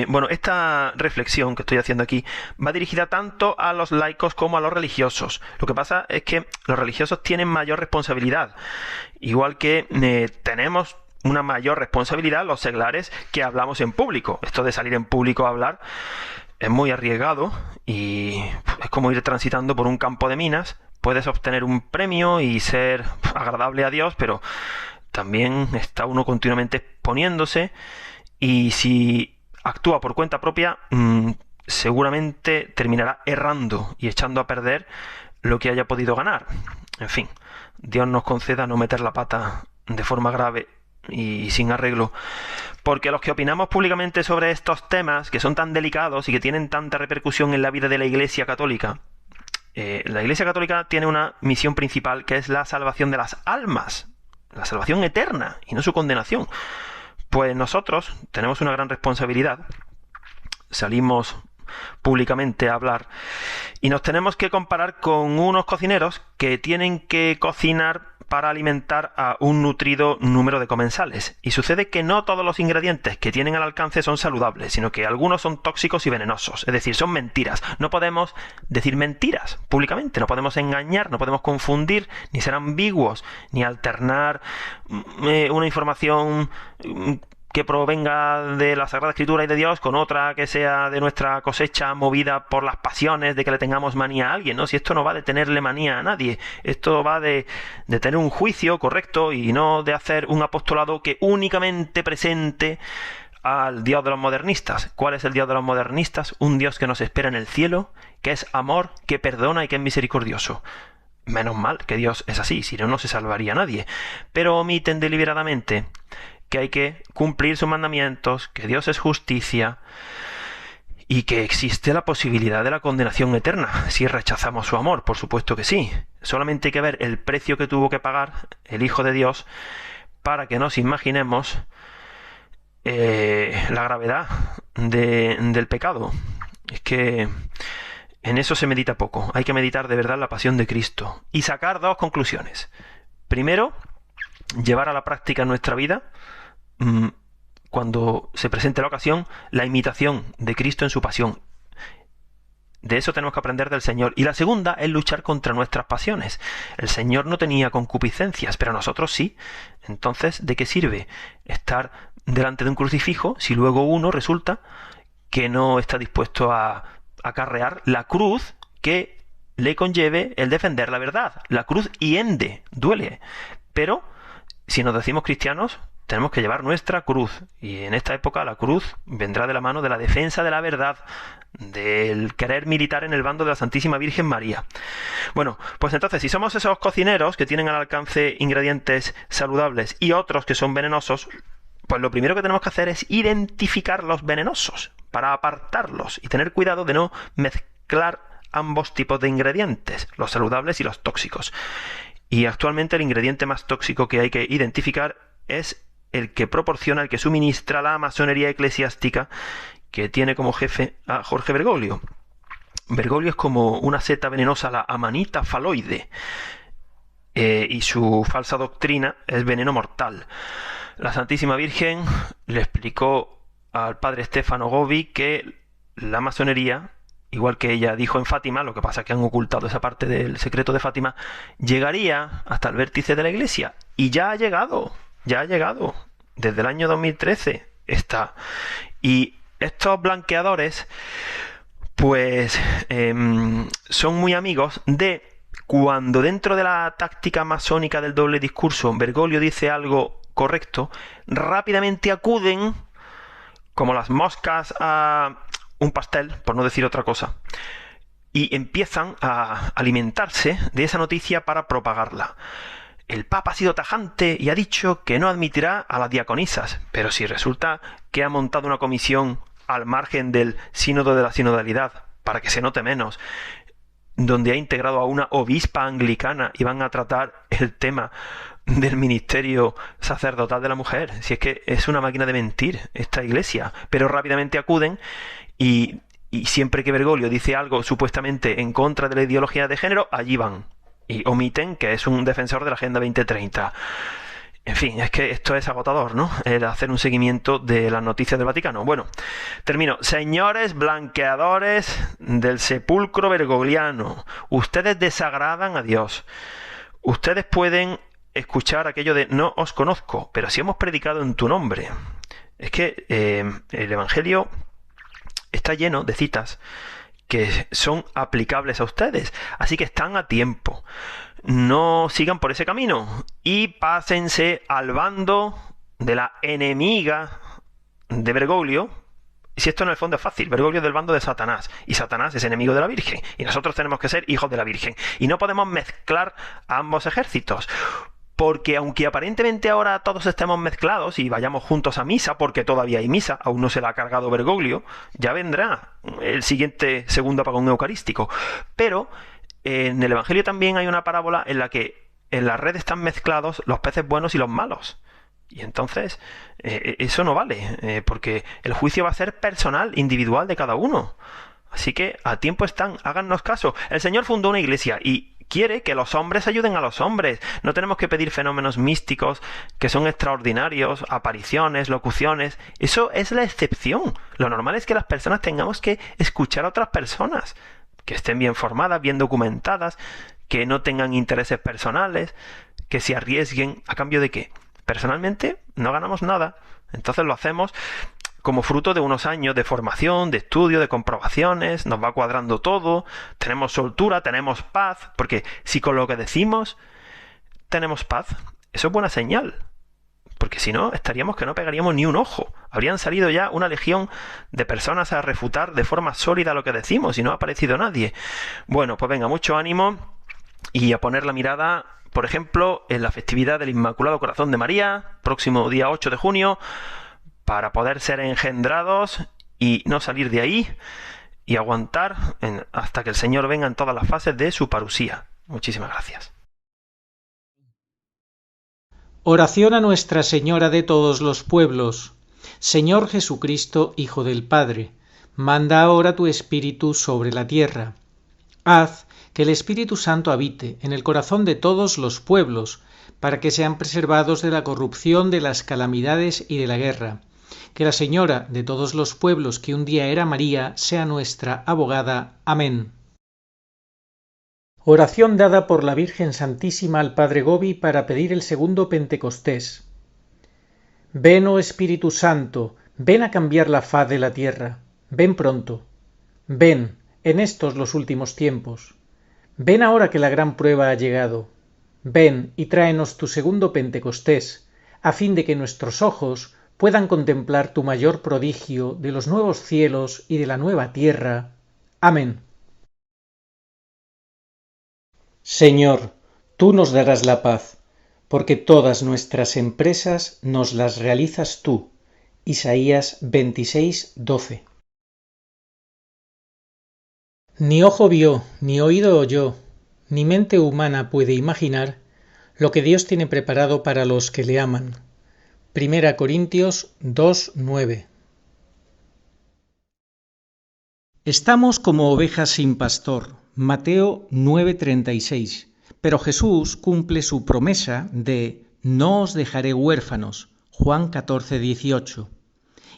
Bueno, esta reflexión que estoy haciendo aquí va dirigida tanto a los laicos como a los religiosos. Lo que pasa es que los religiosos tienen mayor responsabilidad, igual que tenemos una mayor responsabilidad los seglares que hablamos en público. Esto de salir en público a hablar es muy arriesgado y es como ir transitando por un campo de minas. Puedes obtener un premio y ser agradable a Dios, pero también está uno continuamente exponiéndose, y si actúa por cuenta propia, seguramente terminará errando y echando a perder lo que haya podido ganar. En fin, Dios nos conceda no meter la pata de forma grave y sin arreglo, porque los que opinamos públicamente sobre estos temas, que son tan delicados y que tienen tanta repercusión en la vida de la Iglesia Católica, la Iglesia Católica tiene una misión principal, que es la salvación de las almas. la salvación eterna y no su condenación. Pues nosotros tenemos una gran responsabilidad, salimos públicamente a hablar y nos tenemos que comparar con unos cocineros que tienen que cocinar para alimentar a un nutrido número de comensales. Y sucede que no todos los ingredientes que tienen al alcance son saludables, sino que algunos son tóxicos y venenosos. Es decir, son mentiras. No podemos decir mentiras públicamente, no podemos engañar, no podemos confundir, ni ser ambiguos, ni alternar una información que provenga de la Sagrada Escritura y de Dios con otra que sea de nuestra cosecha movida por las pasiones de que le tengamos manía a alguien, ¿no? Si esto no va de tenerle manía a nadie, esto va de tener un juicio correcto y no de hacer un apostolado que únicamente presente al Dios de los modernistas. ¿Cuál es el Dios de los modernistas? Un Dios que nos espera en el cielo, que es amor, que perdona y que es misericordioso. Menos mal que Dios es así, si no, no se salvaría nadie. Pero omiten deliberadamente que hay que cumplir sus mandamientos, que Dios es justicia y que existe la posibilidad de la condenación eterna si rechazamos su amor. Por supuesto que sí. Solamente hay que ver el precio que tuvo que pagar el Hijo de Dios para que nos imaginemos la gravedad del pecado. Es que en eso se medita poco. Hay que meditar de verdad la pasión de Cristo y sacar dos conclusiones. Primero, llevar a la práctica en nuestra vida, cuando se presente la ocasión, la imitación de Cristo en su pasión. De eso tenemos que aprender del Señor. Y la segunda es luchar contra nuestras pasiones. El Señor no tenía concupiscencias, pero nosotros sí. Entonces, ¿de qué sirve estar delante de un crucifijo si luego uno resulta que no está dispuesto a acarrear la cruz que le conlleve el defender la verdad? La cruz hiende, duele. Pero si nos decimos cristianos, tenemos que llevar nuestra cruz. Y en esta época la cruz vendrá de la mano de la defensa de la verdad, del querer militar en el bando de la Santísima Virgen María. Bueno, pues entonces, si somos esos cocineros que tienen al alcance ingredientes saludables y otros que son venenosos, pues lo primero que tenemos que hacer es identificar los venenosos para apartarlos y tener cuidado de no mezclar ambos tipos de ingredientes, los saludables y los tóxicos. Y actualmente el ingrediente más tóxico que hay que identificar es el que proporciona, el que suministra la masonería eclesiástica, que tiene como jefe a Jorge Bergoglio. Bergoglio es como una seta venenosa, la Amanita faloide, y su falsa doctrina es veneno mortal. La Santísima Virgen le explicó al padre Stefano Gobi que la masonería, igual que ella dijo en Fátima, lo que pasa es que han ocultado esa parte del secreto de Fátima, llegaría hasta el vértice de la Iglesia. Y ya ha llegado. Desde el año 2013 está. Y estos blanqueadores, pues, son muy amigos de cuando dentro de la táctica masónica del doble discurso Bergoglio dice algo correcto, rápidamente acuden como las moscas a un pastel, por no decir otra cosa, y empiezan a alimentarse de esa noticia para propagarla. El Papa ha sido tajante y ha dicho que no admitirá a las diaconisas, pero si resulta que ha montado una comisión al margen del sínodo de la sinodalidad, para que se note menos, donde ha integrado a una obispa anglicana y van a tratar el tema del ministerio sacerdotal de la mujer. Si es que es una máquina de mentir esta iglesia, pero rápidamente acuden y siempre que Bergoglio dice algo supuestamente en contra de la ideología de género, allí van y omiten que es un defensor de la Agenda 2030. En fin, es que esto es agotador, ¿no? El hacer un seguimiento de las noticias del Vaticano. Bueno, termino. Señores blanqueadores del sepulcro bergogliano, ustedes desagradan a Dios. Ustedes pueden escuchar aquello de no os conozco, pero si hemos predicado en tu nombre. Es que el Evangelio está lleno de citas que son aplicables a ustedes, así que están a tiempo. No sigan por ese camino y pásense al bando de la enemiga de Bergoglio. Si esto en el fondo es fácil, Bergoglio es del bando de Satanás y Satanás es enemigo de la Virgen y nosotros tenemos que ser hijos de la Virgen y no podemos mezclar ambos ejércitos. Porque aunque aparentemente ahora todos estemos mezclados y vayamos juntos a misa, porque todavía hay misa, aún no se la ha cargado Bergoglio, ya vendrá el segundo apagón eucarístico. Pero en el Evangelio también hay una parábola en la que en la red están mezclados los peces buenos y los malos. Y entonces eso no vale, porque el juicio va a ser personal, individual de cada uno. Así que a tiempo están, hágannos caso. El Señor fundó una iglesia y quiere que los hombres ayuden a los hombres. No tenemos que pedir fenómenos místicos que son extraordinarios, apariciones, locuciones. Eso es la excepción. Lo normal es que las personas tengamos que escuchar a otras personas, que estén bien formadas, bien documentadas, que no tengan intereses personales, que se arriesguen. ¿A cambio de qué? Personalmente no ganamos nada. Entonces lo hacemos como fruto de unos años de formación, de estudio, de comprobaciones, nos va cuadrando todo, tenemos soltura, tenemos paz, porque si con lo que decimos tenemos paz, eso es buena señal, porque si no, estaríamos que no pegaríamos ni un ojo, habrían salido ya una legión de personas a refutar de forma sólida lo que decimos y no ha aparecido nadie. Bueno, pues venga, mucho ánimo y a poner la mirada, por ejemplo, en la festividad del Inmaculado Corazón de María, próximo día 8 de junio, para poder ser engendrados y no salir de ahí y aguantar hasta que el Señor venga en todas las fases de su parusía. Muchísimas gracias. Oración a Nuestra Señora de todos los pueblos. Señor Jesucristo, Hijo del Padre, manda ahora tu Espíritu sobre la tierra. Haz que el Espíritu Santo habite en el corazón de todos los pueblos, para que sean preservados de la corrupción, de las calamidades y de la guerra. Que la Señora de todos los pueblos, que un día era María, sea nuestra abogada. Amén. Oración dada por la Virgen Santísima al Padre Gobi para pedir el segundo Pentecostés. Ven, oh Espíritu Santo, ven a cambiar la faz de la tierra. Ven pronto. Ven, en estos los últimos tiempos. Ven ahora que la gran prueba ha llegado. Ven y tráenos tu segundo Pentecostés, a fin de que nuestros ojos puedan contemplar tu mayor prodigio de los nuevos cielos y de la nueva tierra. Amén. Señor, tú nos darás la paz, porque todas nuestras empresas nos las realizas tú. Isaías 26:12. Ni ojo vio, ni oído oyó, ni mente humana puede imaginar lo que Dios tiene preparado para los que le aman. 1 Corintios 2:9. Estamos como ovejas sin pastor. Mateo 9:36. Pero Jesús cumple su promesa de no os dejaré huérfanos. Juan 14:18.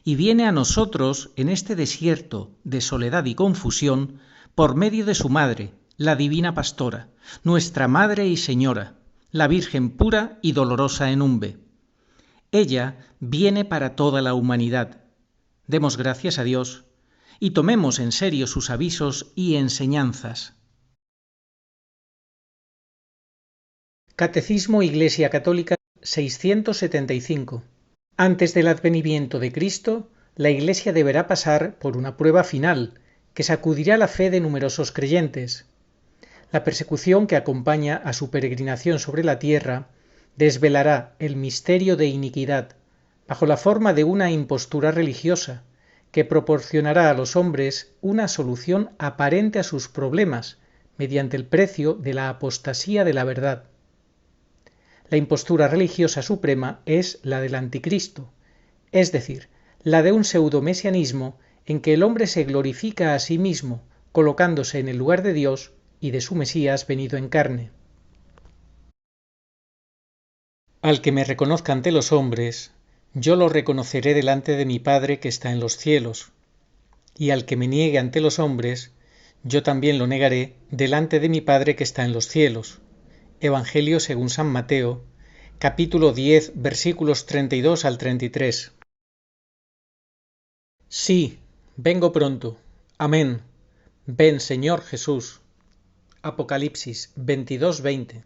Y viene a nosotros en este desierto de soledad y confusión por medio de su madre, la divina pastora, nuestra madre y señora, la Virgen pura y dolorosa en Umbe. Ella viene para toda la humanidad. Demos gracias a Dios y tomemos en serio sus avisos y enseñanzas. Catecismo Iglesia Católica 675. Antes del advenimiento de Cristo, la Iglesia deberá pasar por una prueba final que sacudirá la fe de numerosos creyentes. La persecución que acompaña a su peregrinación sobre la tierra desvelará el misterio de iniquidad bajo la forma de una impostura religiosa que proporcionará a los hombres una solución aparente a sus problemas mediante el precio de la apostasía de la verdad. La impostura religiosa suprema es la del anticristo, es decir, la de un pseudomesianismo en que el hombre se glorifica a sí mismo, colocándose en el lugar de Dios y de su Mesías venido en carne. Al que me reconozca ante los hombres, yo lo reconoceré delante de mi Padre que está en los cielos, y al que me niegue ante los hombres, yo también lo negaré delante de mi Padre que está en los cielos. Evangelio según San Mateo, capítulo 10, versículos 32 al 33. Sí, vengo pronto. Amén. Ven, Señor Jesús. Apocalipsis 22:20.